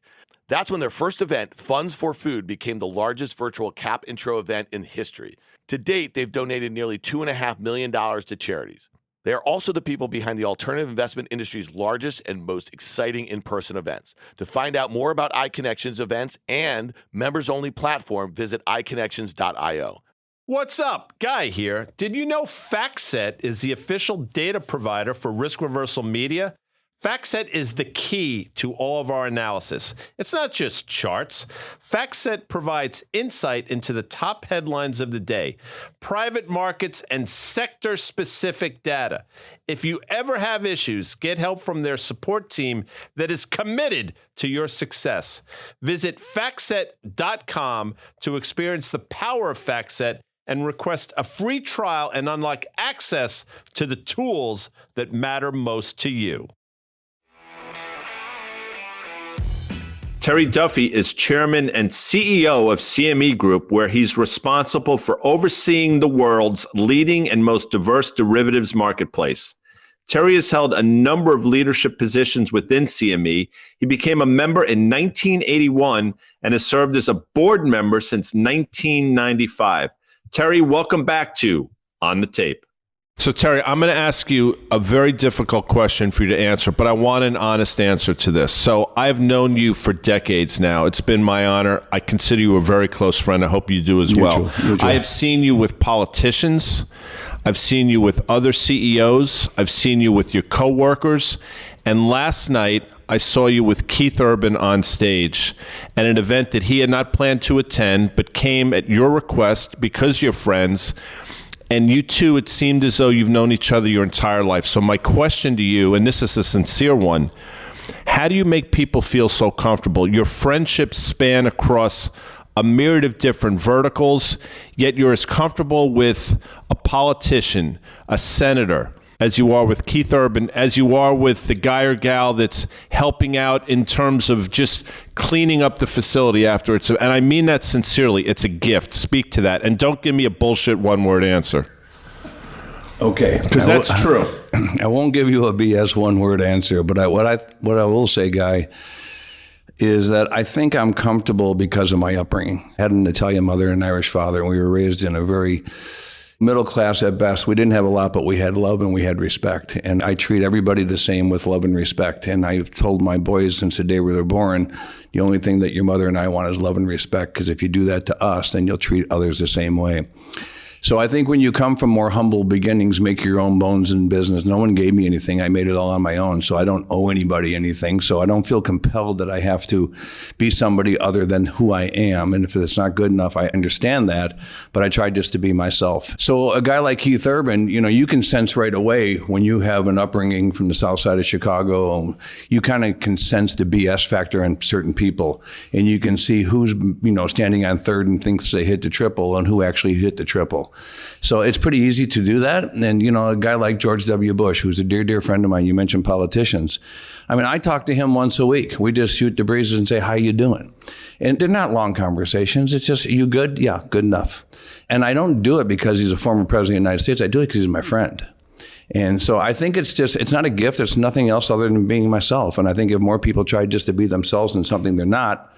That's when their first event, Funds for Food, became the largest virtual cap intro event in history. To date, they've donated nearly $2.5 million to charities. They are also the people behind the alternative investment industry's largest and most exciting in-person events. To find out more about iConnections events and members-only platform, visit iConnections.io. What's up? Guy here. Did you know FactSet is the official data provider for Risk Reversal Media? FactSet is the key to all of our analysis. It's not just charts. FactSet provides insight into the top headlines of the day, private markets, and sector-specific data. If you ever have issues, get help from their support team that is committed to your success. Visit FactSet.com to experience the power of FactSet and request a free trial and unlock access to the tools that matter most to you. Terry Duffy is chairman and CEO of CME Group, where he's responsible for overseeing the world's leading and most diverse derivatives marketplace. Terry has held a number of leadership positions within CME. He became a member in 1981 and has served as a board member since 1995. Terry, welcome back to On the Tape. So, Terry, I'm going to ask you a very difficult question for you to answer, but I want an honest answer to this. So I've known you for decades now. It's been my honor. I consider you a very close friend. I hope you do as well. I have seen you with politicians. I've seen you with other CEOs. I've seen you with your coworkers. And last night, I saw you with Keith Urban on stage at an event that he had not planned to attend, but came at your request because you're friends. And you two, it seemed as though you've known each other your entire life. So my question to you, and this is a sincere one, how do you make people feel so comfortable? Your friendships span across a myriad of different verticals, yet you're as comfortable with a politician, a senator, as you are with Keith Urban, as you are with the guy or gal that's helping out in terms of just cleaning up the facility afterwards. And I mean that sincerely. It's a gift. Speak to that. And don't give me a bullshit one-word answer. Okay. Because that's true. I won't give you a BS one-word answer, but what I will say, Guy, is that I think I'm comfortable because of my upbringing. I had an Italian mother and an Irish father, and we were raised in a very middle class at best. We didn't have a lot, but we had love and we had respect. And I treat everybody the same with love and respect. And I've told my boys since the day we were born, the only thing that your mother and I want is love and respect, because if you do that to us, then you'll treat others the same way. So I think when you come from more humble beginnings, make your own bones in business. No one gave me anything. I made it all on my own. So I don't owe anybody anything. So I don't feel compelled that I have to be somebody other than who I am. And if it's not good enough, I understand that. But I try just to be myself. So a guy like Keith Urban, you can sense right away when you have an upbringing from the south side of Chicago, you kind of can sense the BS factor in certain people. And you can see who's, standing on third and thinks they hit the triple and who actually hit the triple. So it's pretty easy to do that. And, a guy like George W. Bush, who's a dear, dear friend of mine, you mentioned politicians. I talk to him once a week. We just shoot the breezes and say, how you doing? And they're not long conversations. It's just, you good? Yeah, good enough. And I don't do it because he's a former president of the United States. I do it because he's my friend. And so I think it's not a gift. It's nothing else other than being myself. And I think if more people tried just to be themselves and something they're not,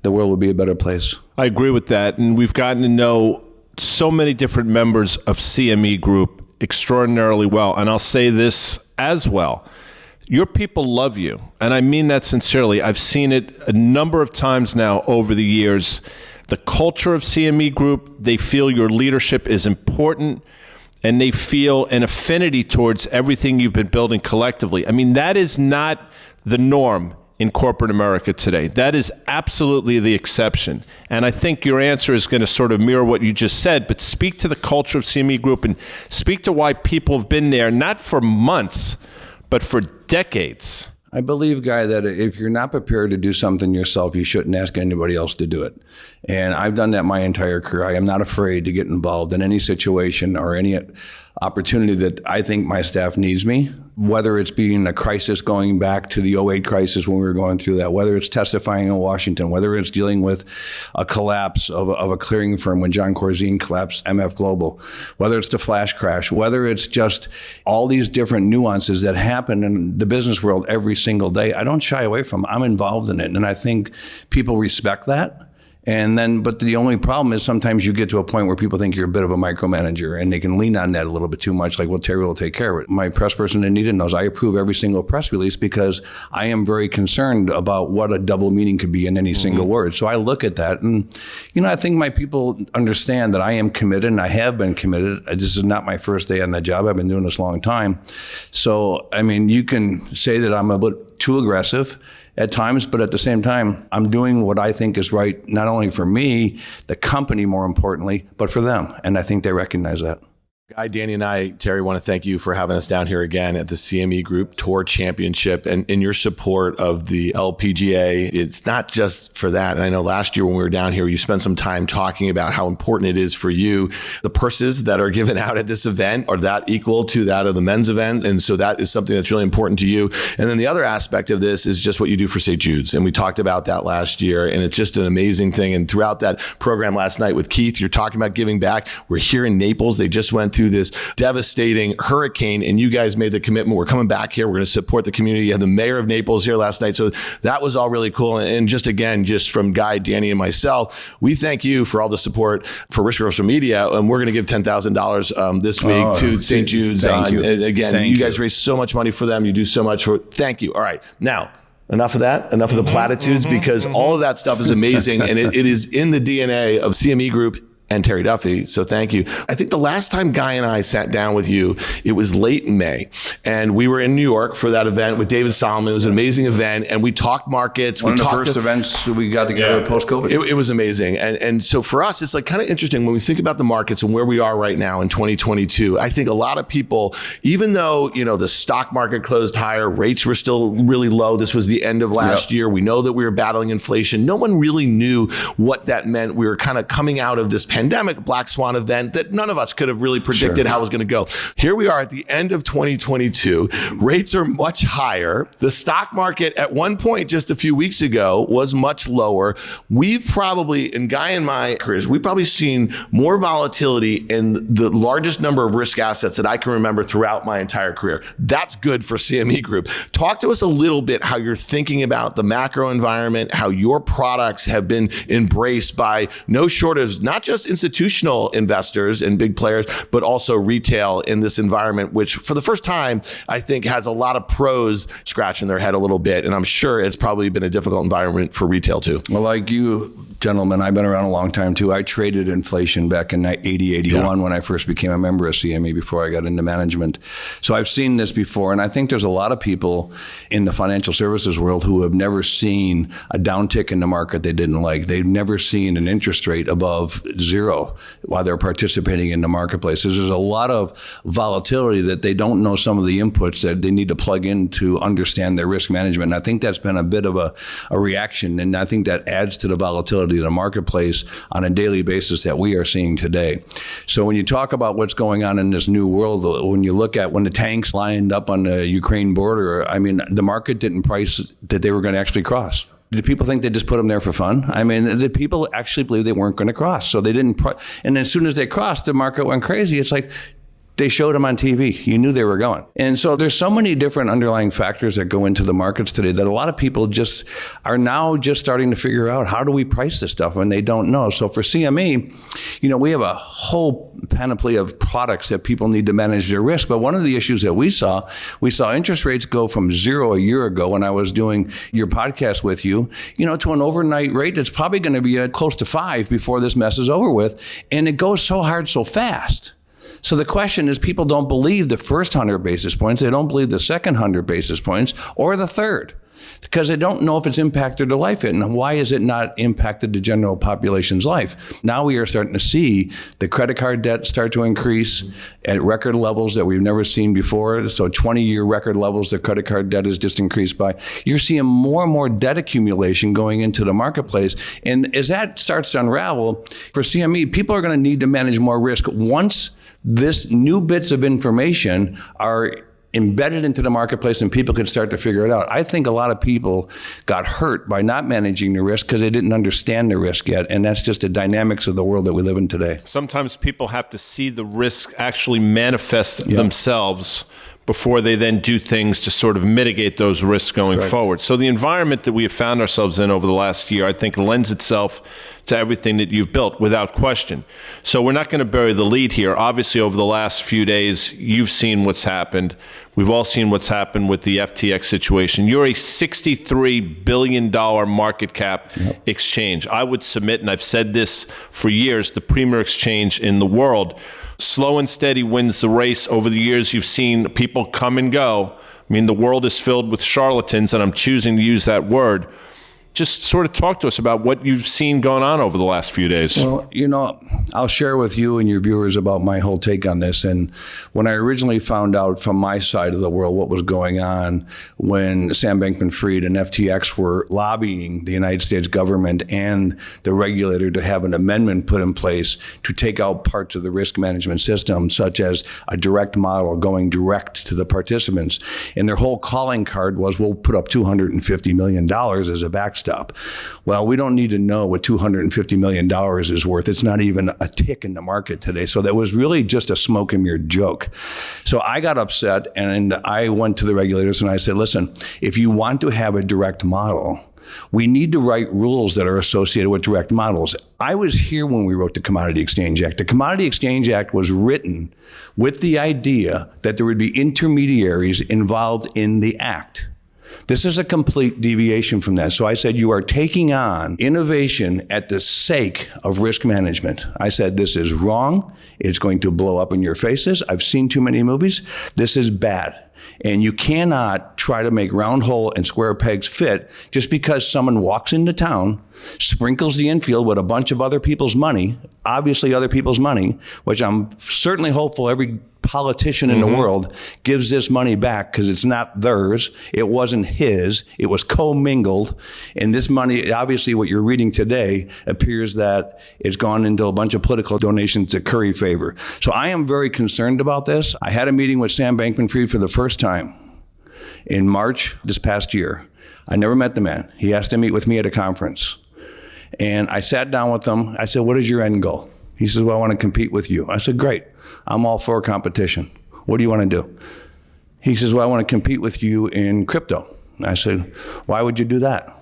the world would be a better place. I agree with that. And we've gotten to know so many different members of CME Group extraordinarily well. And I'll say this as well. Your people love you. And I mean that sincerely. I've seen it a number of times now over the years. The culture of CME Group, they feel your leadership is important and they feel an affinity towards everything you've been building collectively. That is not the norm in corporate America today. That is absolutely the exception. And I think your answer is going to sort of mirror what you just said, but speak to the culture of CME Group and speak to why people have been there, not for months, but for decades. I believe, Guy, that if you're not prepared to do something yourself, you shouldn't ask anybody else to do it. And I've done that my entire career. I am not afraid to get involved in any situation or any opportunity that I think my staff needs me, whether it's being a crisis going back to the '08 crisis when we were going through that, whether it's testifying in Washington, whether it's dealing with a collapse of a clearing firm when John Corzine collapsed MF Global, whether it's the flash crash, whether it's just all these different nuances that happen in the business world every single day. I don't shy away from it. I'm involved in it. And I think people respect that. But the only problem is sometimes you get to a point where people think you're a bit of a micromanager and they can lean on that a little bit too much, like, well, Terry will take care of it. My press person, Anita, knows I approve every single press release because I am very concerned about what a double meaning could be in any single word. So I look at that and, I think my people understand that I am committed and I have been committed. This is not my first day on the job. I've been doing this a long time. So, you can say that I'm a bit too aggressive at times, but at the same time, I'm doing what I think is right, not only for me, the company more importantly, but for them. And I think they recognize that. Guy, Danny, and I, Terry, want to thank you for having us down here again at the CME Group Tour Championship and in your support of the LPGA. It's not just for that. And I know last year when we were down here, you spent some time talking about how important it is for you. The purses that are given out at this event are that equal to that of the men's event. And so that is something that's really important to you. And then the other aspect of this is just what you do for St. Jude's. And we talked about that last year. And it's just an amazing thing. And throughout that program last night with Keith, you're talking about giving back. We're here in Naples. They just went through this devastating hurricane and you guys made the commitment. We're coming back here. We're going to support the community. You had the mayor of Naples here last night. So that was all really cool. And just again, just from Guy, Danny, and myself, we thank you for all the support for Risk Averse Media. And we're going to give $10,000 this week to St. Jude's. Thank you. Again, you guys raise so much money for them. You do so much for thank you. All right. Now, enough of that, enough of the platitudes, because all of that stuff is amazing. And it is in the DNA of CME Group and Terry Duffy. So thank you. I think the last time Guy and I sat down with you, it was late in May. And we were in New York for that event with David Solomon. It was an amazing event. And we talked markets. One of the first events we got together post-COVID. It was amazing. And so for us, it's like kind of interesting when we think about the markets and where we are right now in 2022. I think a lot of people, even though, the stock market closed higher, rates were still really low. This was the end of last year. We know that we were battling inflation. No one really knew what that meant. We were kind of coming out of this pandemic black swan event that none of us could have really predicted how it was going to go. Here we are at the end of 2022. Rates are much higher. The stock market at one point just a few weeks ago was much lower. We've probably, in Guy and my careers, we've probably seen more volatility in the largest number of risk assets that I can remember throughout my entire career. That's good for CME Group. Talk to us a little bit how you're thinking about the macro environment, how your products have been embraced by no shortage, not just institutional investors and big players, but also retail in this environment, which for the first time, I think has a lot of pros scratching their head a little bit. And I'm sure it's probably been a difficult environment for retail too. Well, like you gentlemen, I've been around a long time too. I traded inflation back in 80, 81 when I first became a member of CME before I got into management. So I've seen this before, and I think there's a lot of people in the financial services world who have never seen a downtick in the market they didn't like. They've never seen an interest rate above zero while they're participating in the marketplace. There's a lot of volatility that they don't know some of the inputs that they need to plug in to understand their risk management. And I think that's been a bit of a reaction, and I think that adds to the volatility of the marketplace on a daily basis that we are seeing today. So when you talk about what's going on in this new world, when you look at when the tanks lined up on the Ukraine border, I mean, the market didn't price that they were going to actually cross. Did people think they just put them there for fun? I mean, the people actually believed they weren't going to cross. So they didn't, and as soon as they crossed, the market went crazy. It's like, they showed them on TV. You knew they were going. And so there's so many different underlying factors that go into the markets today that a lot of people just are now just starting to figure out, how do we price this stuff when they don't know? So for CME, we have a whole panoply of products that people need to manage their risk. But one of the issues that we saw interest rates go from zero a year ago when I was doing your podcast with you, to an overnight rate that's probably going to be close to 5 before this mess is over with. And it goes so hard so fast. So the question is, people don't believe the first 100 basis points. They don't believe the second 100 basis points or the third, because they don't know if it's impacted their life. And why is it not impacted the general population's life? Now we are starting to see the credit card debt start to increase at record levels that we've never seen before. So 20-year record levels, the credit card debt has just increased by. You're seeing more and more debt accumulation going into the marketplace. And as that starts to unravel, for CME, people are going to need to manage more risk once this new bits of information are embedded into the marketplace and people can start to figure it out. I think a lot of people got hurt by not managing the risk because they didn't understand the risk yet. And that's just the dynamics of the world that we live in today. Sometimes people have to see the risk actually manifest themselves before they then do things to sort of mitigate those risks going forward. So the environment that we have found ourselves in over the last year, I think, lends itself to everything that you've built without question. So we're not going to bury the lead here. Obviously, over the last few days, you've seen what's happened. We've all seen what's happened with the FTX situation. You're a $63 billion market cap exchange. I would submit, and I've said this for years, the premier exchange in the world. Slow and steady wins the race. Over the years, you've seen people come and go. I mean, the world is filled with charlatans, and I'm choosing to use that word. Just sort of talk to us about what you've seen going on over the last few days. Well, I'll share with you and your viewers about my whole take on this. And when I originally found out from my side of the world what was going on when Sam Bankman-Fried and FTX were lobbying the United States government and the regulator to have an amendment put in place to take out parts of the risk management system, such as a direct model going direct to the participants. And their whole calling card was, we'll put up $250 million as a backstop. Well, we don't need to know what $250 million is worth. It's not even a tick in the market today. So that was really just a smoke and mirror joke. So I got upset and I went to the regulators and I said, listen, if you want to have a direct model, we need to write rules that are associated with direct models. I was here when we wrote the Commodity Exchange Act. The Commodity Exchange Act was written with the idea that there would be intermediaries involved in the act. This is a complete deviation from that. So I said, you are taking on innovation at the sake of risk management. I said, this is wrong. It's going to blow up in your faces. I've seen too many movies. This is bad. And you cannot try to make round hole and square pegs fit just because someone walks into town, sprinkles the infield with a bunch of other people's money, obviously other people's money, which I'm certainly hopeful every politician in the world gives this money back because it's not theirs. It wasn't his. It was commingled. And this money, obviously what you're reading today, appears that it's gone into a bunch of political donations to curry favor. So I am very concerned about this. I had a meeting with Sam Bankman-Fried for the first time in March this past year. I never met the man. He asked to meet with me at a conference. And I sat down with him. I said, what is your end goal? He says, well, I want to compete with you. I said, great. I'm all for competition. What do you want to do? He says, well, I want to compete with you in crypto. I said, why would you do that?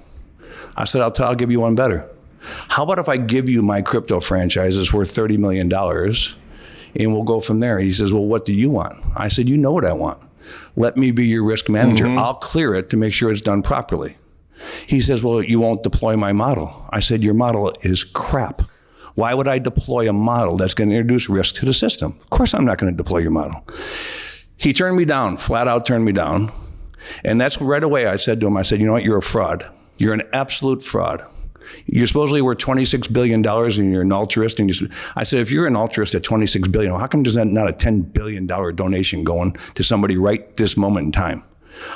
I said, I'll give you one better. How about if I give you my crypto franchise that's worth $30 million and we'll go from there? He says, well, what do you want? I said, you know what I want. Let me be your risk manager. I'll clear it to make sure it's done properly. He says, well, you won't deploy my model. I said, your model is crap. Why would I deploy a model that's going to introduce risk to the system? Of course, I'm not going to deploy your model. He turned me down, flat out turned me down. And that's right away I said to him, I said, you know what, you're a fraud. You're an absolute fraud. You're supposedly worth $26 billion and you're an altruist. And I said, if you're an altruist at $26 billion, how come there's not a $10 billion donation going to somebody right this moment in time?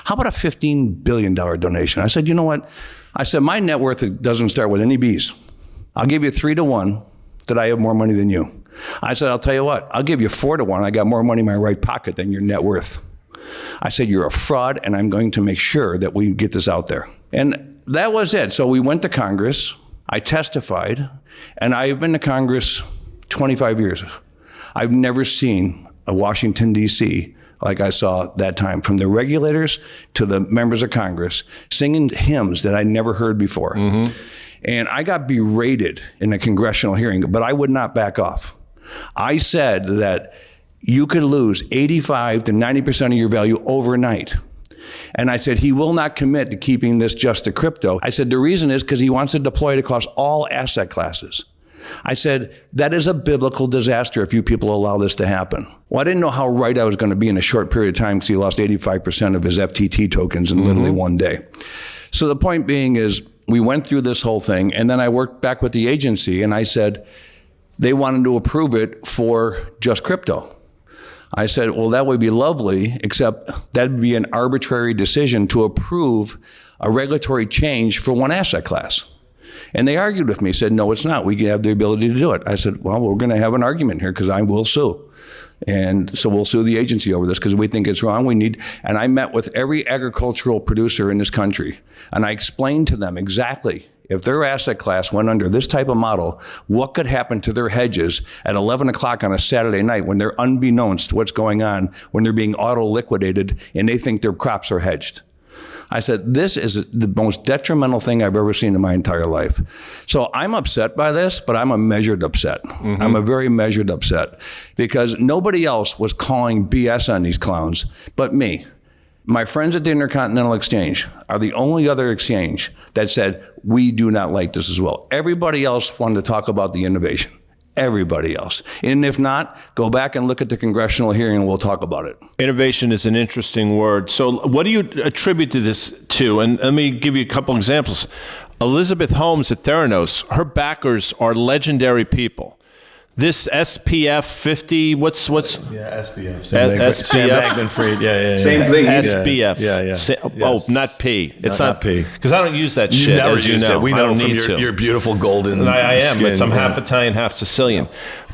How about a $15 billion donation? I said, you know what? I said, my net worth doesn't start with any B's. I'll give you 3-to-1 that I have more money than you. I said, I'll tell you what, I'll give you 4-to-1. I got more money in my right pocket than your net worth. I said, you're a fraud, and I'm going to make sure that we get this out there. And that was it. So we went to Congress. I testified, and I've been to Congress 25 years. I've never seen a Washington, D.C. like I saw that time, from the regulators to the members of Congress singing hymns that I never heard before. Mm-hmm. And I got berated in a congressional hearing, but I would not back off. I said that you could lose 85 to 90% of your value overnight. And I said, he will not commit to keeping this just to crypto. I said, the reason is because he wants to deploy it across all asset classes. I said, that is a biblical disaster if you people allow this to happen. Well, I didn't know how right I was going to be in a short period of time because he lost 85% of his FTT tokens in literally one day. So the point being is, we went through this whole thing, and then I worked back with the agency, and I said, they wanted to approve it for just crypto. I said, well, that would be lovely, except that'd be an arbitrary decision to approve a regulatory change for one asset class. And they argued with me, said, no, it's not. We have the ability to do it. I said, well, we're going to have an argument here because I will sue. And so we'll sue the agency over this because we think it's wrong. And I met with every agricultural producer in this country, and I explained to them exactly if their asset class went under this type of model, what could happen to their hedges at 11 o'clock on a Saturday night when they're unbeknownst to what's going on, when they're being auto-liquidated and they think their crops are hedged. I said, this is the most detrimental thing I've ever seen in my entire life. So I'm upset by this, but I'm a measured upset. Mm-hmm. I'm a very measured upset because nobody else was calling BS on these clowns but me. My friends at the Intercontinental Exchange are the only other exchange that said, we do not like this as well. Everybody else wanted to talk about the innovation. Everybody else. And if not, go back and look at the congressional hearing and we'll talk about it. Innovation is an interesting word. So what do you attribute to this to? And let me give you a couple examples. Elizabeth Holmes at Theranos, her backers are legendary people. This SPF 50, what's yeah, SPF. Sam Bankman-Fried. Yeah. Same thing. SPF. Yeah. Yes. Oh, not P. It's not P. Because I don't use that shit. Never as used you know. it. We I know don't from need your beautiful golden I am. skin. I'm half Italian, half Sicilian.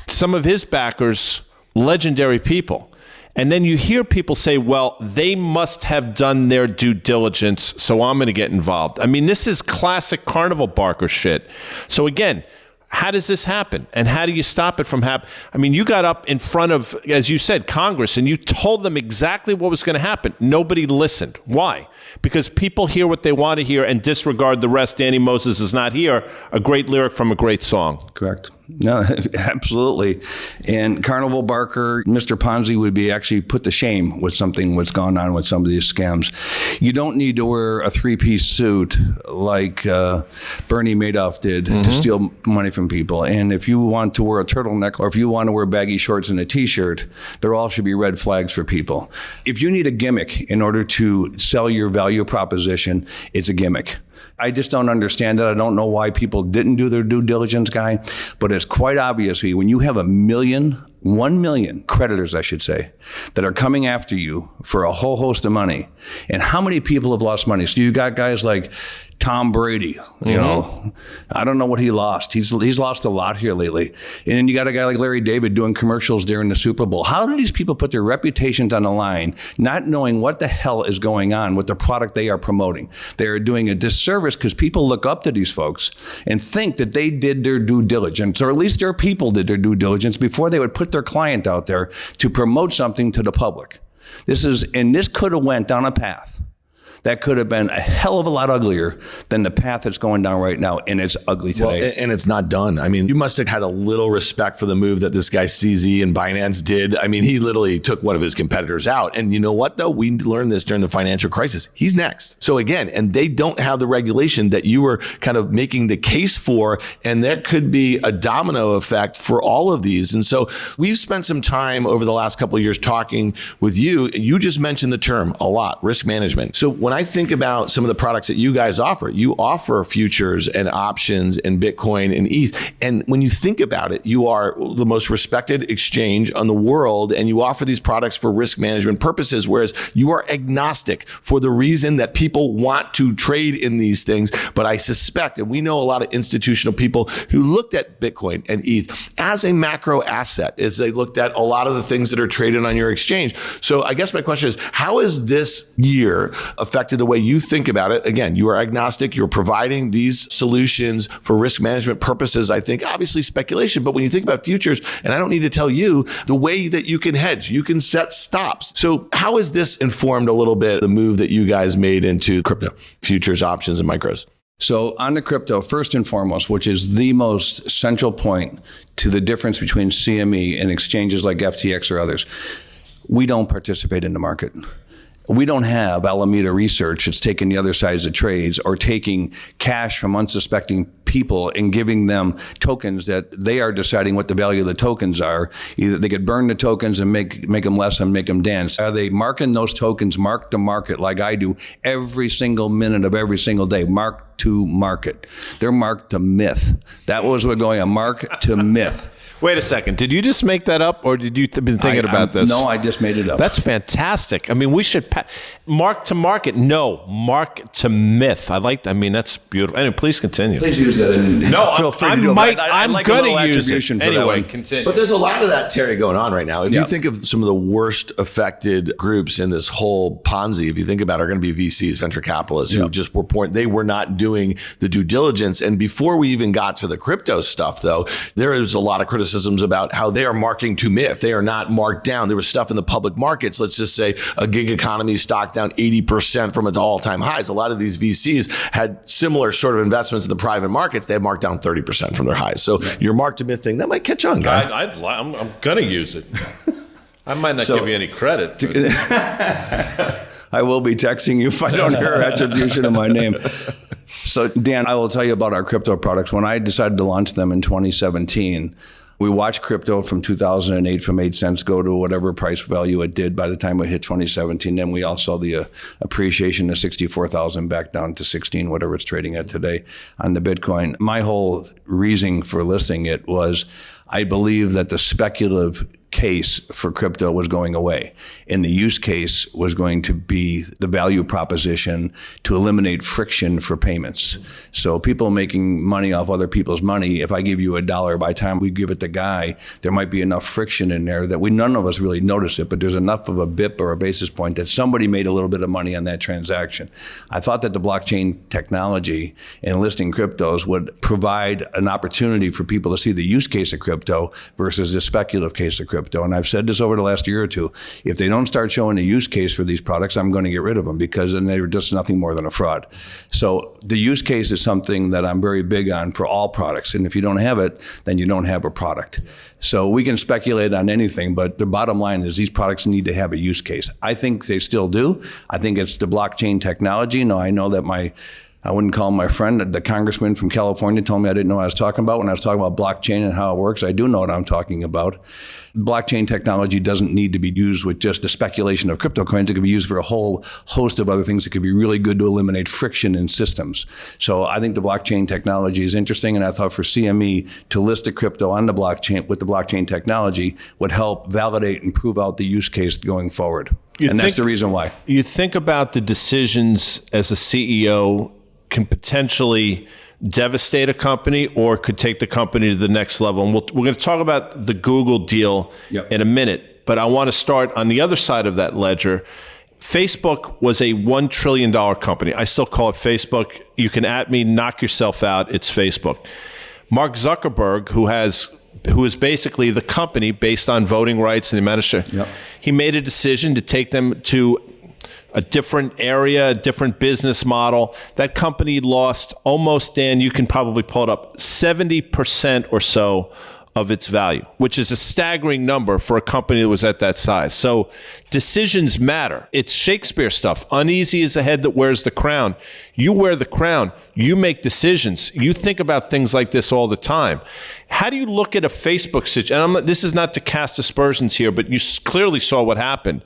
Some of his backers, legendary people. And then you hear people say, well, they must have done their due diligence, so I'm going to get involved. I mean, this is classic carnival barker shit. So again, how does this happen? And how do you stop it from happening? I mean, you got up in front of, as you said, Congress, and you told them exactly what was going to happen. Nobody listened. Why? Because people hear what they want to hear and disregard the rest. Danny Moses is not here. A great lyric from a great song. Correct. No, absolutely. And Carnival Barker, Mr. Ponzi would be actually put to shame with something what's gone on with some of these scams. You don't need to wear a three-piece suit like Bernie Madoff did to steal money from people. And if you want to wear a turtleneck or if you want to wear baggy shorts and a T-shirt, there all should be red flags for people. If you need a gimmick in order to sell your value proposition, it's a gimmick. I just don't understand it. I don't know why people didn't do their due diligence, Guy, but it's quite obvious when you have 1 million creditors, I should say, that are coming after you for a whole host of money. And how many people have lost money? So you got guys like Tom Brady, you know, I don't know what he lost. He's lost a lot here lately. And then you got a guy like Larry David doing commercials during the Super Bowl. How do these people put their reputations on the line, not knowing what the hell is going on with the product they are promoting? They are doing a disservice because people look up to these folks and think that they did their due diligence, or at least their people did their due diligence before they would put their client out there to promote something to the public. This could have went down a path That could have been a hell of a lot uglier than the path it's going down right now, and it's ugly today. Well, and it's not done. I mean, you must have had a little respect for the move that this guy CZ and Binance did. I mean, he literally took one of his competitors out. And you know what, though? We learned this during the financial crisis. He's next. So again, and they don't have the regulation that you were kind of making the case for. And there could be a domino effect for all of these. And so we've spent some time over the last couple of years talking with you. You just mentioned the term a lot, risk management. So when I think about some of the products that you guys offer, you offer futures and options in Bitcoin and ETH. And when you think about it, you are the most respected exchange on the world, and you offer these products for risk management purposes, whereas you are agnostic for the reason that people want to trade in these things. But I suspect, and we know a lot of institutional people who looked at Bitcoin and ETH as a macro asset, as they looked at a lot of the things that are traded on your exchange. So I guess my question is, how has this year affected the way you think about it? Again, you are agnostic. You're providing these solutions for risk management purposes. I think obviously speculation, but when you think about futures, and I don't need to tell you the way that you can hedge, you can set stops. So how has this informed a little bit the move that you guys made into crypto, futures, options, and micros? So on the crypto, first and foremost, which is the most central point to the difference between CME and exchanges like FTX or others, we don't participate in the market. We don't have Alameda Research that's taking the other sides of trades or taking cash from unsuspecting people and giving them tokens that they are deciding what the value of the tokens are. Either they could burn the tokens and make them less and make them dance. Are they marking those tokens mark to market like I do every single minute of every single day? Mark to market. They're marked to myth. That was what going on, mark to myth. Wait a second. Did you just make that up, or did you been thinking about this? No, I just made it up. That's fantastic. I mean, we should mark to market. No, mark to myth. I mean, that's beautiful. Anyway, please continue. Please use that. No, feel free to do it. I'm like going to use attribution it. for that Anyway, one. continue. But there's a lot of that, Terry, going on right now. If you think of some of the worst affected groups in this whole Ponzi, if you think about it, are going to be VCs, venture capitalists, who just were they were not doing the due diligence. And before we even got to the crypto stuff, though, there is a lot of criticisms about how they are marking to myth. They are not marked down. There was stuff in the public markets. Let's just say a gig economy stock down 80% from its all-time highs. A lot of these VCs had similar sort of investments in the private markets. They had marked down 30% from their highs. So your mark to myth thing, that might catch on, guy. I'm going to use it. I might not give you any credit. I will be texting you if I don't hear attribution of my name. So, Dan, I will tell you about our crypto products. When I decided to launch them in 2017, we watched crypto from 2008 from 8 cents go to whatever price value it did by the time it hit 2017. Then we all saw the appreciation of 64,000 back down to 16, whatever it's trading at today on the Bitcoin. My whole reasoning for listing it was I believe that the speculative case for crypto was going away, and the use case was going to be the value proposition to eliminate friction for payments. So people making money off other people's money, if I give you $1, by the time we give it the guy, there might be enough friction in there that none of us really notice it, but there's enough of a BIP or a basis point that somebody made a little bit of money on that transaction. I thought that the blockchain technology and listing cryptos would provide an opportunity for people to see the use case of crypto versus the speculative case of crypto. And I've said this over the last year or two. If they don't start showing a use case for these products, I'm going to get rid of them because then they're just nothing more than a fraud. So the use case is something that I'm very big on for all products. And if you don't have it, then you don't have a product. So we can speculate on anything, but the bottom line is these products need to have a use case. I think they still do. I think it's the blockchain technology. Now, I know that I wouldn't call him my friend. The congressman from California told me I didn't know what I was talking about when I was talking about blockchain and how it works. I do know what I'm talking about. Blockchain technology doesn't need to be used with just the speculation of crypto coins. It could be used for a whole host of other things. It could be really good to eliminate friction in systems. So I think the blockchain technology is interesting, and I thought for CME to list a crypto on the blockchain with the blockchain technology would help validate and prove out the use case going forward. That's the reason why. You think about the decisions as a CEO can potentially devastate a company or could take the company to the next level. And we're going to talk about the Google deal in a minute, but I want to start on the other side of that ledger. Facebook was a $1 trillion company. I still call it Facebook. You can at me, knock yourself out. It's Facebook. Mark Zuckerberg, who is basically the company based on voting rights and the amount of share, he made a decision to take them to a different area, a different business model. That company lost almost, Dan, you can probably pull it up, 70% or so of its value, which is a staggering number for a company that was at that size. So decisions matter. It's Shakespeare stuff. Uneasy is the head that wears the crown. You wear the crown. You make decisions. You think about things like this all the time. How do you look at a Facebook situation? And this is not to cast aspersions here, but you clearly saw what happened.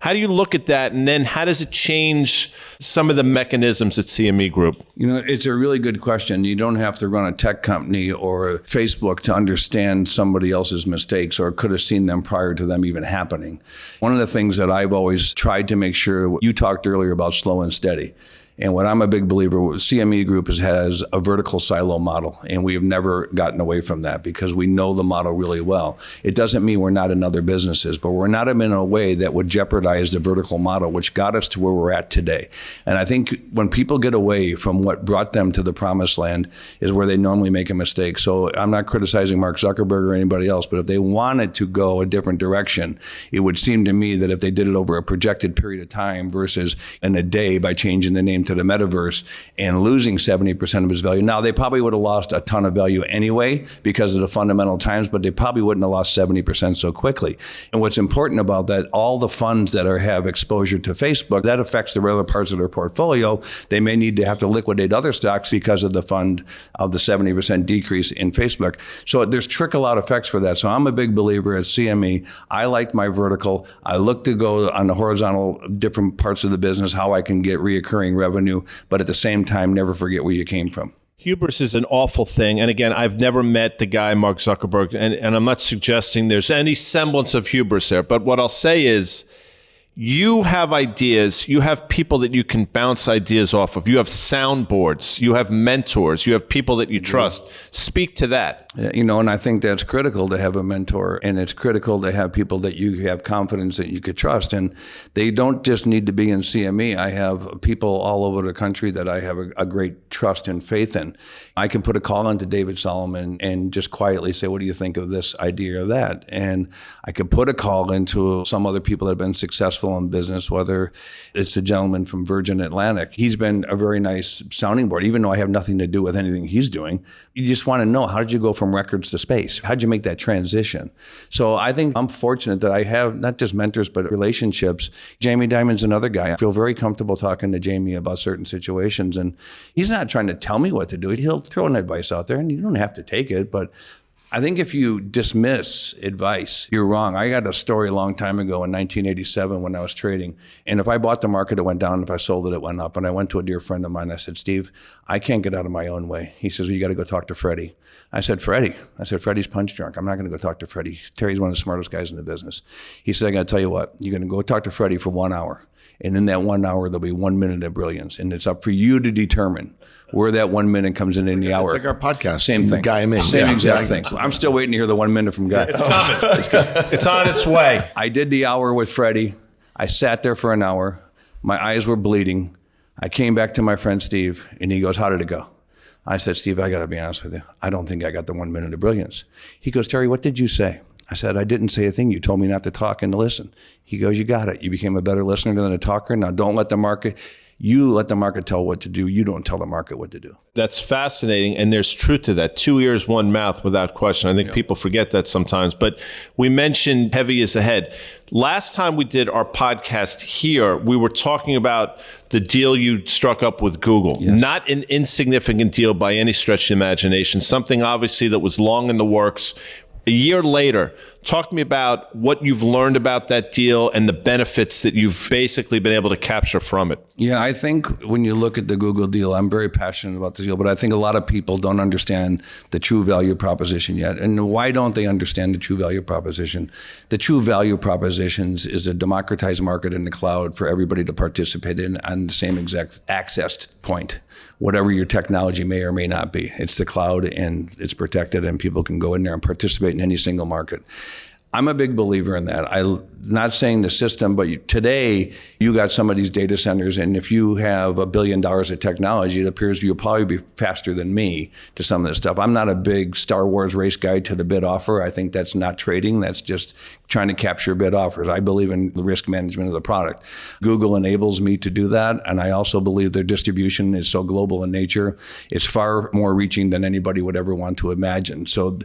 How do you look at that, and then how does it change some of the mechanisms at CME Group? You know, it's a really good question. You don't have to run a tech company or Facebook to understand somebody else's mistakes or could have seen them prior to them even happening. One of the things that I've always tried to make sure, you talked earlier about slow and steady. And what I'm a big believer with, CME Group has a vertical silo model, and we have never gotten away from that because we know the model really well. It doesn't mean we're not in other businesses, but we're not in a way that would jeopardize the vertical model, which got us to where we're at today. And I think when people get away from what brought them to the promised land is where they normally make a mistake. So I'm not criticizing Mark Zuckerberg or anybody else, but if they wanted to go a different direction, it would seem to me that if they did it over a projected period of time versus in a day by changing the name to the metaverse and losing 70% of its value. Now, they probably would have lost a ton of value anyway because of the fundamental times, but they probably wouldn't have lost 70% so quickly. And what's important about that, all the funds that have exposure to Facebook, that affects the other parts of their portfolio. They may need to have to liquidate other stocks because of the fund of the 70% decrease in Facebook. So there's trickle-out effects for that. So I'm a big believer at CME. I like my vertical. I look to go on the horizontal different parts of the business, how I can get reoccurring revenue, but at the same time, never forget where you came from. Hubris is an awful thing. And again, I've never met the guy, Mark Zuckerberg, and I'm not suggesting there's any semblance of hubris there. But what I'll say is, you have ideas, you have people that you can bounce ideas off of. You have soundboards, you have mentors, you have people that you trust. Speak to that. You know, and I think that's critical to have a mentor, and it's critical to have people that you have confidence that you could trust. And they don't just need to be in CME. I have people all over the country that I have a great trust and faith in. I can put a call into David Solomon and just quietly say, what do you think of this idea or that? And I could put a call into some other people that have been successful in business, whether it's the gentleman from Virgin Atlantic. He's been a very nice sounding board, even though I have nothing to do with anything he's doing. You just want to know, how did you go from records to space? How did you make that transition? So I think I'm fortunate that I have not just mentors, but relationships. Jamie Dimon's another guy. I feel very comfortable talking to Jamie about certain situations, and he's not trying to tell me what to do. He'll throw an advice out there, and you don't have to take it, but I think if you dismiss advice, you're wrong. I got a story a long time ago in 1987 when I was trading. And if I bought the market, it went down. If I sold it, it went up. And I went to a dear friend of mine. I said, Steve, I can't get out of my own way. He says, well, you got to go talk to Freddie. I said, Freddie? I said, Freddie's punch drunk. I'm not going to go talk to Freddie. Terry's one of the smartest guys in the business. He said, I got to tell you what, you're going to go talk to Freddie for 1 hour. And in that 1 hour, there'll be 1 minute of brilliance. And it's up for you to determine where that 1 minute comes in the hour. It's like our podcast. Same thing. Guy and me. Same exact thing. I'm still waiting to hear the 1 minute from Guy. It's coming. It's on its way. I did the hour with Freddie. I sat there for an hour. My eyes were bleeding. I came back to my friend Steve, and he goes, how did it go? I said, Steve, I got to be honest with you. I don't think I got the 1 minute of brilliance. He goes, Terry, what did you say? I said, I didn't say a thing. You told me not to talk and to listen. He goes, you got it. You became a better listener than a talker. Now don't let the market, you let the market tell what to do. You don't tell the market what to do. That's fascinating. And there's truth to that. 2 ears, 1 mouth, without question. I think people forget that sometimes. But we mentioned heavy is ahead. Last time we did our podcast here, we were talking about the deal you struck up with Google. Yes. Not an insignificant deal by any stretch of the imagination. Something obviously that was long in the works. A year later, talk to me about what you've learned about that deal and the benefits that you've basically been able to capture from it. Yeah, I think when you look at the Google deal, I'm very passionate about the deal, but I think a lot of people don't understand the true value proposition yet. And why don't they understand the true value proposition? The true value propositions is a democratized market in the cloud for everybody to participate in on the same exact access point, whatever your technology may or may not be. It's the cloud and it's protected and people can go in there and participate in any single market. I'm a big believer in that. I'm not saying the system, but today you got some of these data centers, and if you have $1 billion of technology, it appears you'll probably be faster than me to some of this stuff. I'm not a big Star Wars race guy to the bid offer. I think that's not trading. That's just trying to capture bid offers. I believe in the risk management of the product. Google enables me to do that, and I also believe their distribution is so global in nature. It's far more reaching than anybody would ever want to imagine. So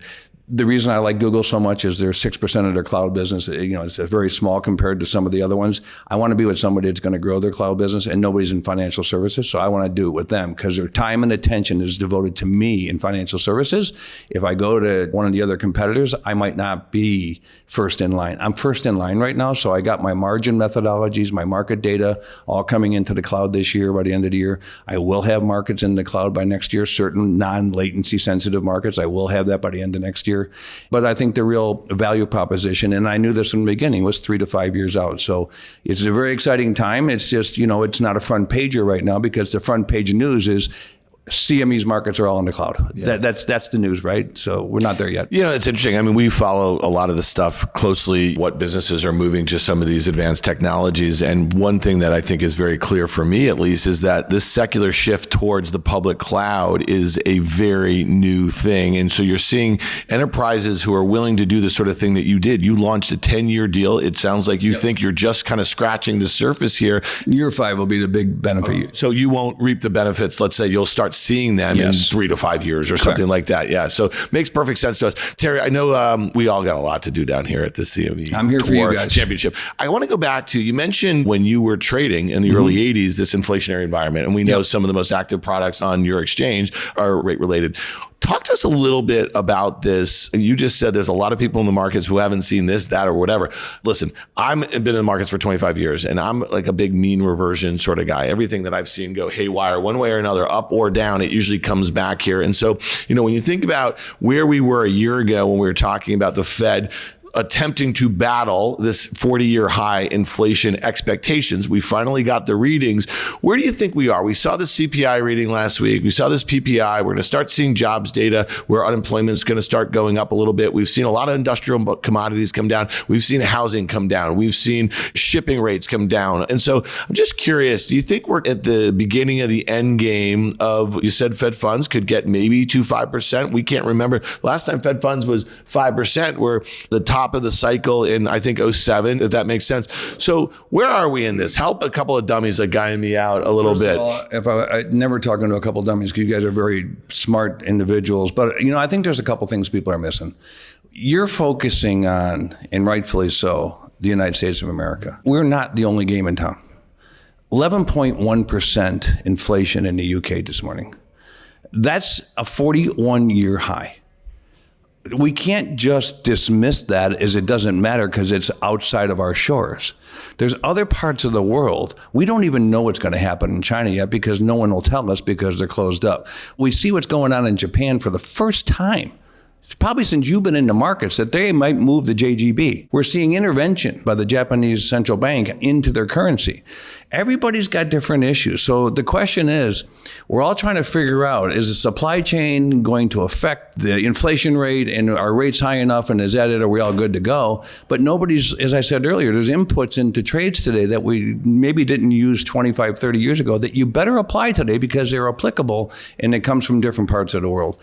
the reason I like Google so much is they're 6% of their cloud business. It's very small compared to some of the other ones. I want to be with somebody that's going to grow their cloud business, and nobody's in financial services, so I want to do it with them because their time and attention is devoted to me in financial services. If I go to one of the other competitors, I might not be first in line. I'm first in line right now, so I got my margin methodologies, my market data all coming into the cloud this year by the end of the year. I will have markets in the cloud by next year, certain non-latency sensitive markets. I will have that by the end of next year. But I think the real value proposition, and I knew this from the beginning, was 3 to 5 years out. So it's a very exciting time. It's just, it's not a front pager right now because the front page news is CME's markets are all in the cloud. Yeah. That's the news, right? So we're not there yet. It's interesting. I mean, we follow a lot of the stuff closely, what businesses are moving to some of these advanced technologies. And one thing that I think is very clear for me, at least, is that this secular shift towards the public cloud is a very new thing. And so you're seeing enterprises who are willing to do the sort of thing that you did. You launched a 10-year deal. It sounds like you think you're just kind of scratching the surface here. Year 5 will be the big benefit. So you won't reap the benefits. Let's say you'll start seeing them in 3 to 5 years or something like that. Yeah. So makes perfect sense to us. Terry, I know we all got a lot to do down here at the CME. I'm here for you guys. Championship. I want to go back to, you mentioned when you were trading in the early 80s, this inflationary environment, and we know some of the most active products on your exchange are rate related. Talk to us a little bit about this. You just said there's a lot of people in the markets who haven't seen this, that, or whatever. Listen, I've been in the markets for 25 years, and I'm like a big mean reversion sort of guy. Everything that I've seen go haywire one way or another, up or down, it usually comes back here. And so, when you think about where we were a year ago when we were talking about the Fed attempting to battle this 40-year high inflation expectations, we finally got the readings. Where do you think we are? We saw the CPI reading last week. We saw this PPI. We're going to start seeing jobs data where unemployment is going to start going up a little bit. We've seen a lot of industrial commodities come down. We've seen housing come down. We've seen shipping rates come down. And so I'm just curious, do you think we're at the beginning of the end game of, you said Fed funds could get maybe to 5%? We can't remember. Last time Fed funds was 5%. We're the top of the cycle in, I think, 2007, if that makes sense. So where are we in this? Help a couple of dummies that guide me out a little bit. If I never talking to a couple of dummies, because you guys are very smart individuals, but I think there's a couple things people are missing. You're focusing on, and rightfully so, the United States of America. We're not the only game in town. 11.1% inflation in the UK this morning. That's a 41-year high. We can't just dismiss that as it doesn't matter because it's outside of our shores. There's other parts of the world. We don't even know what's going to happen in China yet because no one will tell us because they're closed up. We see what's going on in Japan for the first time. It's probably since you've been in the markets that they might move the JGB. We're seeing intervention by the Japanese central bank into their currency. Everybody's got different issues. So the question is, we're all trying to figure out, is the supply chain going to affect the inflation rate, and are rates high enough, and is that it? Are we all good to go? But nobody's, as I said earlier, there's inputs into trades today that we maybe didn't use 25, 30 years ago that you better apply today because they're applicable, and it comes from different parts of the world.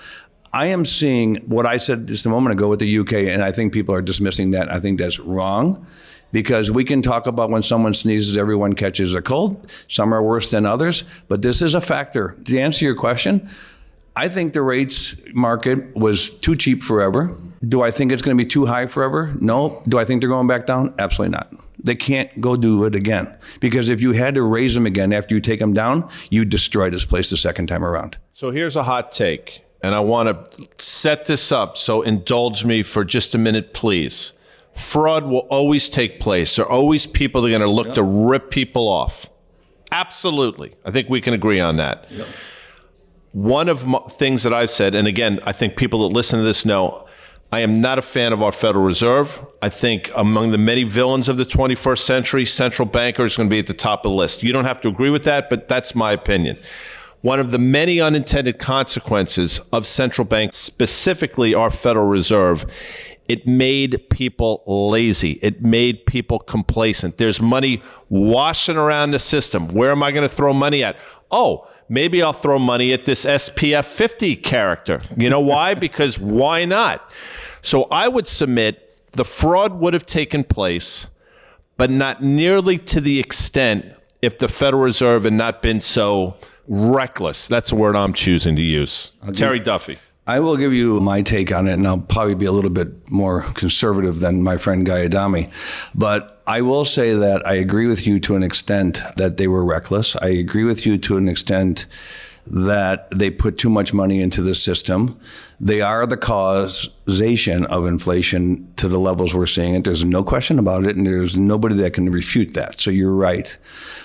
I am seeing what I said just a moment ago with the UK, and I think people are dismissing that. I think that's wrong, because we can talk about when someone sneezes, everyone catches a cold. Some are worse than others, but this is a factor. To answer your question, I think the rates market was too cheap forever. Do I think it's going to be too high forever? No. Do I think they're going back down? Absolutely not. They can't go do it again, because if you had to raise them again after you take them down, you destroy this place the second time around. So here's a hot take. And I want to set this up, so indulge me for just a minute, please. Fraud will always take place. There are always people that are going to look to rip people off. Absolutely. I think we can agree on that. Yep. One of the things that I've said, and again, I think people that listen to this know, I am not a fan of our Federal Reserve. I think among the many villains of the 21st century, central bankers are going to be at the top of the list. You don't have to agree with that, but that's my opinion. One of the many unintended consequences of central banks, specifically our Federal Reserve, It made people lazy. It made people complacent. There's money washing around the system. Where am I going to throw money at? Oh, maybe I'll throw money at this SPF 50 character. You know why? Because why not? So I would submit the fraud would have taken place, but not nearly to the extent if the Federal Reserve had not been so reckless. That's the word I'm choosing to use. Terry Duffy. I will give you my take on it, and I'll probably be a little bit more conservative than my friend Guy Adami. But I will say that I agree with you to an extent that they were reckless. I agree with you to an extent that they put too much money into the system. They are the causation of inflation to the levels we're seeing it. There's no question about it, and there's nobody that can refute that. So you're right.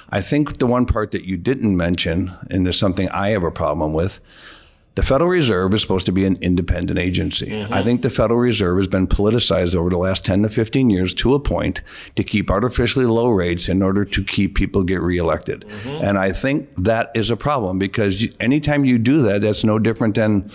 I think the one part that you didn't mention, and there's something I have a problem with, the Federal Reserve is supposed to be an independent agency. Mm-hmm. I think the Federal Reserve has been politicized over the last 10 to 15 years to a point to keep artificially low rates in order to keep people get reelected. Mm-hmm. And I think that is a problem because anytime you do that, that's no different than,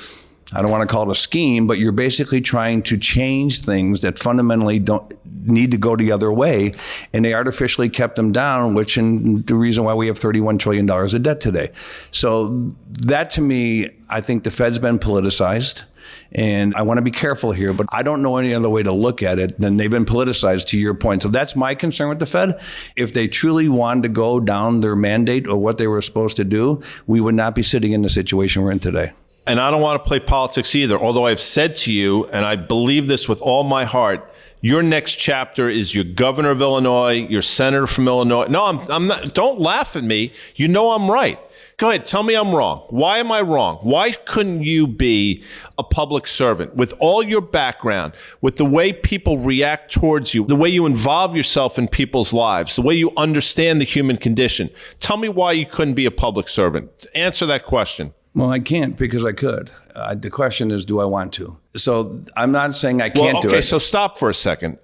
I don't want to call it a scheme, but you're basically trying to change things that fundamentally don't need to go the other way, and they artificially kept them down, which is the reason why we have $31 trillion of debt today. So that, to me, I think the Fed's been politicized, and I want to be careful here, but I don't know any other way to look at it than they've been politicized, to your point. So that's my concern with the Fed. If they truly wanted to go down their mandate or what they were supposed to do, we would not be sitting in the situation we're in today. And I don't want to play politics either, although I've said to you, and I believe this with all my heart, your next chapter is your governor of Illinois, your senator from Illinois. No, I'm not. Don't laugh at me. You know I'm right. Go ahead. Tell me I'm wrong. Why am I wrong? Why couldn't you be a public servant with all your background, with the way people react towards you, the way you involve yourself in people's lives, the way you understand the human condition? Tell me why you couldn't be a public servant. Answer that question. Well, I can't because I could. The question is, do I want to? So I'm not saying I can't do it. Okay, so stop for a second.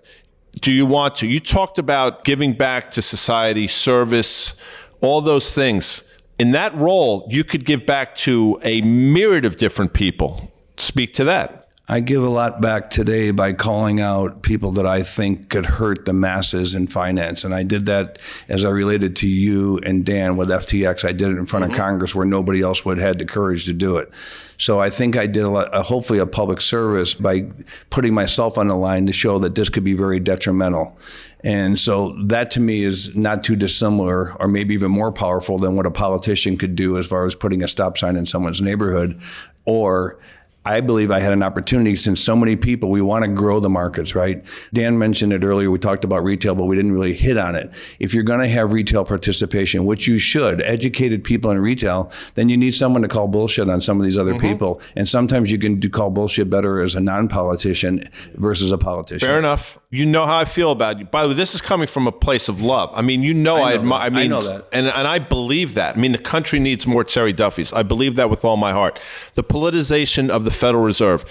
Do you want to? You talked about giving back to society, service, all those things. In that role, you could give back to a myriad of different people. Speak to that. I give a lot back today by calling out people that I think could hurt the masses in finance. And I did that as I related to you and Dan with FTX. I did it in front of Congress where nobody else would have had the courage to do it. So I think I did hopefully a public service by putting myself on the line to show that this could be very detrimental. And so that to me is not too dissimilar or maybe even more powerful than what a politician could do as far as putting a stop sign in someone's neighborhood. Or I believe I had an opportunity since so many people, we want to grow the markets, right? Dan mentioned it earlier. We talked about retail, but we didn't really hit on it. If you're going to have retail participation, which you should, educated people in retail, then you need someone to call bullshit on some of these other people. And sometimes you can call bullshit better as a non-politician versus a politician. Fair enough. You know how I feel about you. By the way, this is coming from a place of love. I mean, I admire. I know that. And I believe that. I mean, the country needs more Terry Duffys. I believe that with all my heart. The politicization of the Federal Reserve.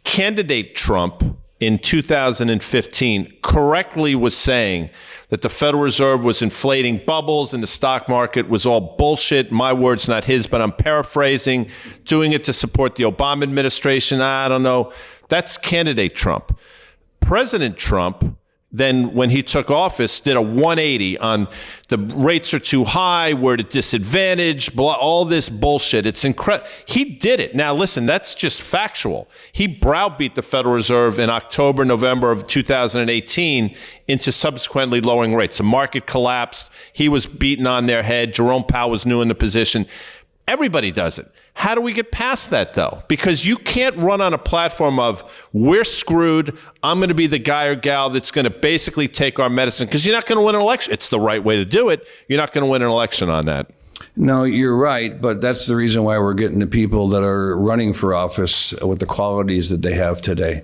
Candidate Trump in 2015 correctly was saying that the Federal Reserve was inflating bubbles and the stock market was all bullshit. My words, not his, but I'm paraphrasing, doing it to support the Obama administration. I don't know. That's candidate Trump. President Trump, then when he took office, did a 180 on the rates are too high, we're at a disadvantage, blah, all this bullshit. It's incredible. He did it. Now, listen, that's just factual. He browbeat the Federal Reserve in October, November of 2018 into subsequently lowering rates. The market collapsed. He was beaten on their head. Jerome Powell was new in the position. Everybody does it. How do we get past that, though? Because you can't run on a platform of, we're screwed, I'm going to be the guy or gal that's going to basically take our medicine, because you're not going to win an election. It's the right way to do it. You're not going to win an election on that. No, you're right, but that's the reason why we're getting the people that are running for office with the qualities that they have today.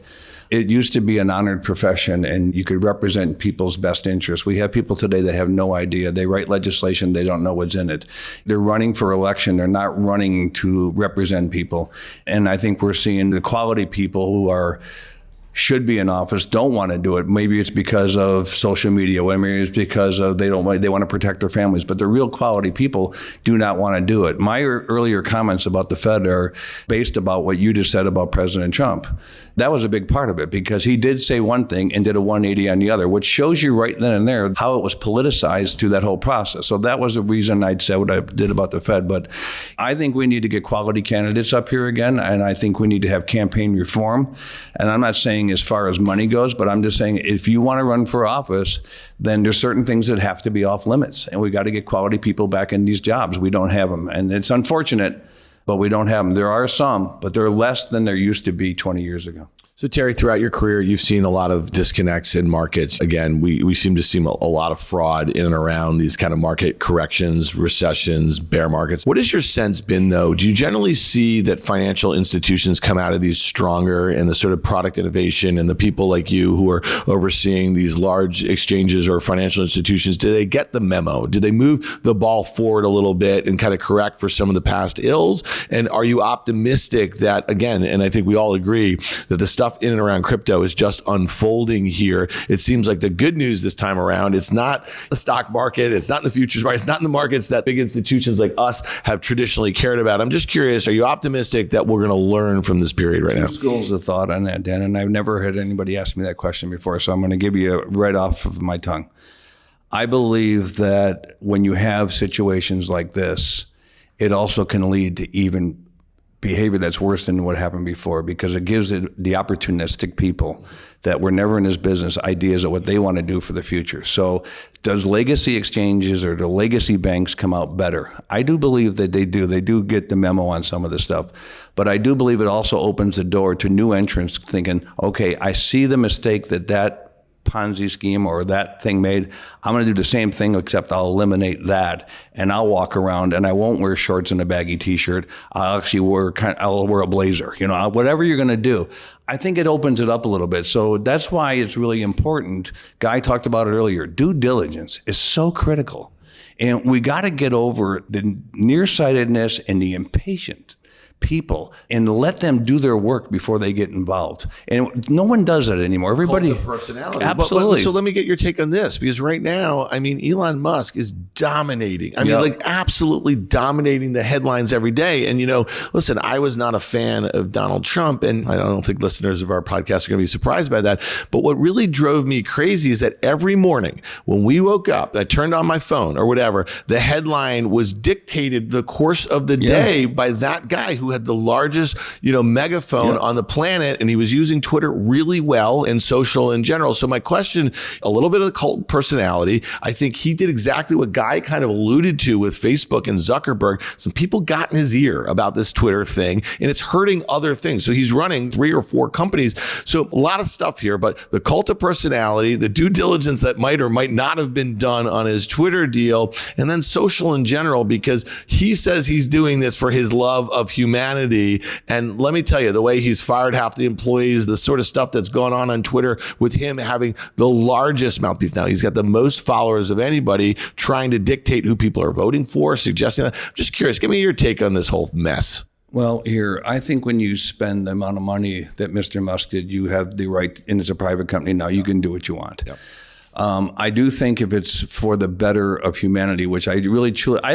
It used to be an honored profession, and you could represent people's best interests. We have people today that have no idea. They write legislation, they don't know what's in it. They're running for election. They're not running to represent people. And I think we're seeing the quality people who are should be in office don't want to do it. Maybe it's because of social media. Maybe it's because of they want to protect their families. But the real quality people do not want to do it. My earlier comments about the Fed are based about what you just said about President Trump. That was a big part of it because he did say one thing and did a 180 on the other, which shows you right then and there how it was politicized through that whole process. So that was the reason I'd say what I did about the Fed. But I think we need to get quality candidates up here again, and I think we need to have campaign reform. And I'm not saying as far as money goes, but I'm just saying if you want to run for office, then there's certain things that have to be off limits, and we got to get quality people back in these jobs. We don't have them, and it's unfortunate, but we don't have them. There are some, but they're less than there used to be 20 years ago. So Terry, throughout your career, you've seen a lot of disconnects in markets. Again, we seem to see a lot of fraud in and around these kind of market corrections, recessions, bear markets. What has your sense been, though? Do you generally see that financial institutions come out of these stronger and the sort of product innovation and the people like you who are overseeing these large exchanges or financial institutions, do they get the memo? Do they move the ball forward a little bit and kind of correct for some of the past ills? And are you optimistic that, again, and I think we all agree that the stuff in and around crypto is just unfolding here? It seems like the good news this time around, it's not the stock market, it's not in the futures market, it's not in the markets that big institutions like us have traditionally cared about. I'm just curious, are you optimistic that we're going to learn from this period right now? Two schools of thought on that, Dan, and I've never had anybody ask me that question before, so I'm going to give you right off of my tongue. I believe that when you have situations like this, it also can lead to even behavior that's worse than what happened before, because it gives it the opportunistic people that were never in this business ideas of what they want to do for the future. So does legacy exchanges or the legacy banks come out better? I do believe that they do. They do get the memo on some of this stuff. But I do believe it also opens the door to new entrants thinking, okay, I see the mistake that Ponzi scheme or that thing made. I'm going to do the same thing, except I'll eliminate that, and I'll walk around and I won't wear shorts and a baggy T-shirt. I'll actually I'll wear a blazer. Whatever you're going to do. I think it opens it up a little bit. So that's why it's really important. Guy talked about it earlier. Due diligence is so critical, and we got to get over the nearsightedness and the impatient people and let them do their work before they get involved. And no one does that anymore. Everybody. Cult of personality. Absolutely. So let me get your take on this, because right now, I mean, Elon Musk is dominating. I mean, like absolutely dominating the headlines every day. And, listen, I was not a fan of Donald Trump, and I don't think listeners of our podcast are going to be surprised by that. But what really drove me crazy is that every morning when we woke up, I turned on my phone or whatever, the headline was dictated the course of the day by that guy who had the largest, megaphone on the planet, and he was using Twitter really well and social in general. So my question, a little bit of the cult personality, I think he did exactly what Guy kind of alluded to with Facebook and Zuckerberg. Some people got in his ear about this Twitter thing, and it's hurting other things. So he's running 3 or 4 companies. So a lot of stuff here, but the cult of personality, the due diligence that might or might not have been done on his Twitter deal, and then social in general, because he says he's doing this for his love of humanity. And let me tell you, the way he's fired half the employees, the sort of stuff that's going on Twitter with him having the largest mouthpiece. Now he's got the most followers of anybody, trying to dictate who people are voting for, suggesting that. I'm just curious, give me your take on this whole mess. Well, I think when you spend the amount of money that Mr. Musk did, you have the right, and it's a private company now, you can do what you want. Yep. I do think if it's for the better of humanity, which I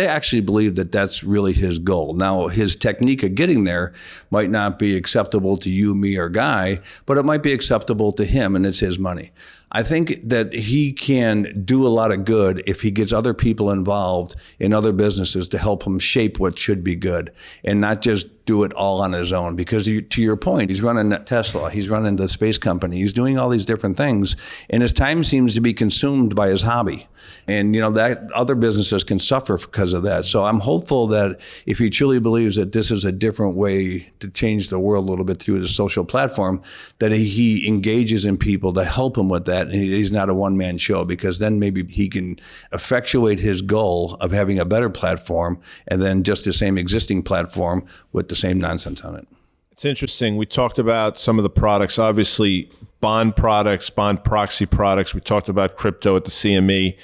actually believe that that's really his goal. Now, his technique of getting there might not be acceptable to you, me, or Guy, but it might be acceptable to him, and it's his money. I think that he can do a lot of good if he gets other people involved in other businesses to help him shape what should be good, and not just do it all on his own. Because to your point, he's running Tesla, he's running the space company, he's doing all these different things, and his time seems to be consumed by his hobby. And that other businesses can suffer because of that. So I'm hopeful that if he truly believes that this is a different way to change the world a little bit through his social platform, that he engages in people to help him with that, and he's not a one-man show, because then maybe he can effectuate his goal of having a better platform and then just the same existing platform with the same nonsense on it. It's interesting. We talked about some of the products, obviously bond products, bond proxy products. We talked about crypto at the CME.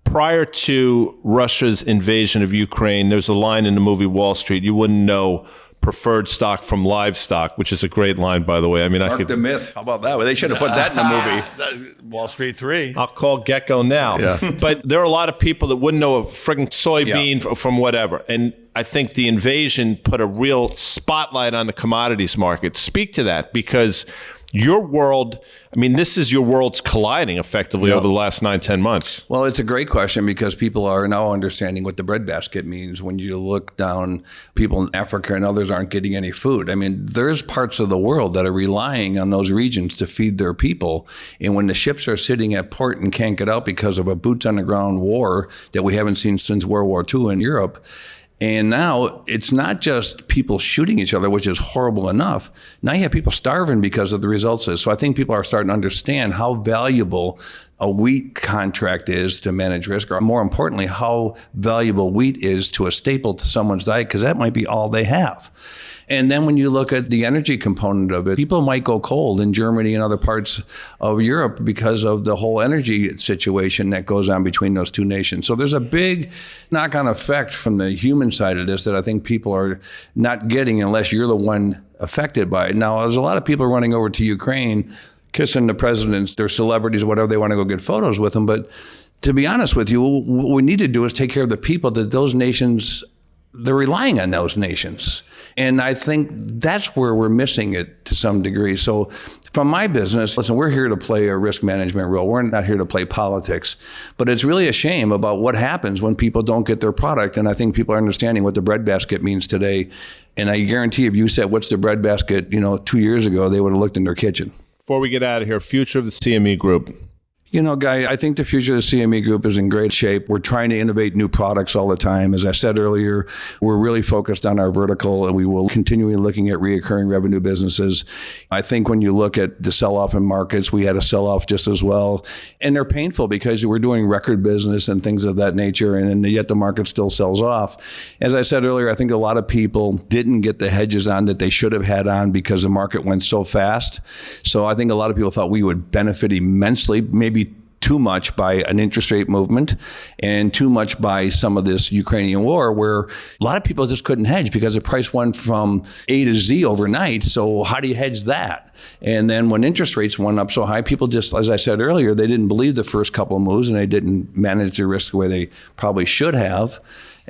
prior to Russia's invasion of Ukraine, there's a line in the movie Wall Street, you wouldn't know preferred stock from livestock, which is a great line, by the way. I mean, Mark the myth. How about that? Well, they should have put that in the movie. Wall Street 3. I'll call Gecko now. Yeah. But there are a lot of people that wouldn't know a friggin' soybean from whatever. And I think the invasion put a real spotlight on the commodities market. Speak to that, because your world, I mean, this is your worlds colliding effectively over the last 9-10 months. Well, it's a great question, because people are now understanding what the breadbasket means. When you look down, people in Africa and others aren't getting any food. I mean, there's parts of the world that are relying on those regions to feed their people. And when the ships are sitting at port and can't get out because of a boots on the ground war that we haven't seen since World War II in Europe, and now it's not just people shooting each other, which is horrible enough. Now you have people starving because of the results. So I think people are starting to understand how valuable a wheat contract is to manage risk, or more importantly, how valuable wheat is to a staple to someone's diet, because that might be all they have. And then when you look at the energy component of it, people might go cold in Germany and other parts of Europe because of the whole energy situation that goes on between those two nations. So there's a big knock-on effect from the human side of this that I think people are not getting unless you're the one affected by it. Now, there's a lot of people running over to Ukraine, kissing the presidents, their celebrities, whatever, they want to go get photos with them. But to be honest with you, what we need to do is take care of the people that those nations, they're relying on those nations. And I think that's where we're missing it to some degree. So from my business, listen, we're here to play a risk management role. We're not here to play politics. But it's really a shame about what happens when people don't get their product. And I think people are understanding what the breadbasket means today. And I guarantee if you said, what's the breadbasket, 2 years ago, they would have looked in their kitchen. Before we get out of here, future of the CME Group. Guy, I think the future of the CME Group is in great shape. We're trying to innovate new products all the time. As I said earlier, we're really focused on our vertical, and we will continue looking at reoccurring revenue businesses. I think when you look at the sell-off in markets, we had a sell-off just as well. And they're painful because we're doing record business and things of that nature, and yet the market still sells off. As I said earlier, I think a lot of people didn't get the hedges on that they should have had on because the market went so fast. So I think a lot of people thought we would benefit immensely, maybe too much by an interest rate movement and too much by some of this Ukrainian war, where a lot of people just couldn't hedge because the price went from A to Z overnight. So how do you hedge that? And then when interest rates went up so high, people just, as I said earlier, they didn't believe the first couple of moves, and they didn't manage the risk the way they probably should have.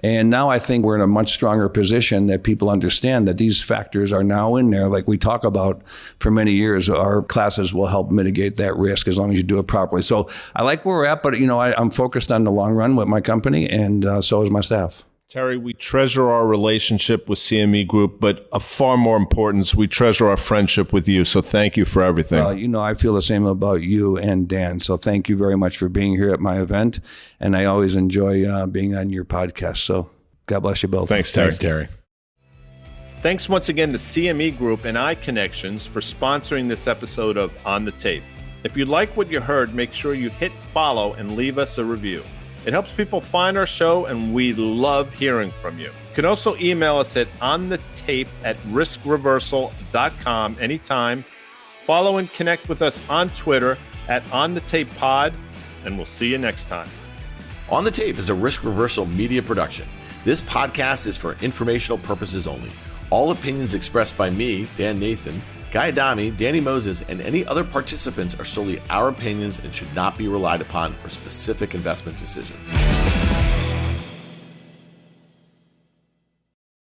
And now I think we're in a much stronger position that people understand that these factors are now in there. Like we talk about for many years, our classes will help mitigate that risk as long as you do it properly. So I like where we're at, but I'm focused on the long run with my company, and so is my staff. Terry, we treasure our relationship with CME Group, but of far more importance, we treasure our friendship with you. So thank you for everything. I feel the same about you and Dan. So thank you very much for being here at my event. And I always enjoy being on your podcast. So God bless you both. Thanks, Terry. Thanks, Terry. Thanks once again to CME Group and iConnections for sponsoring this episode of On the Tape. If you like what you heard, make sure you hit follow and leave us a review. It helps people find our show, and we love hearing from you. You can also email us at onthetape@riskreversal.com anytime. Follow and connect with us on Twitter at OnTheTapePod, and we'll see you next time. On the Tape is a Risk Reversal media production. This podcast is for informational purposes only. All opinions expressed by me, Dan Nathan, Guy Adami, Danny Moses, and any other participants are solely our opinions and should not be relied upon for specific investment decisions.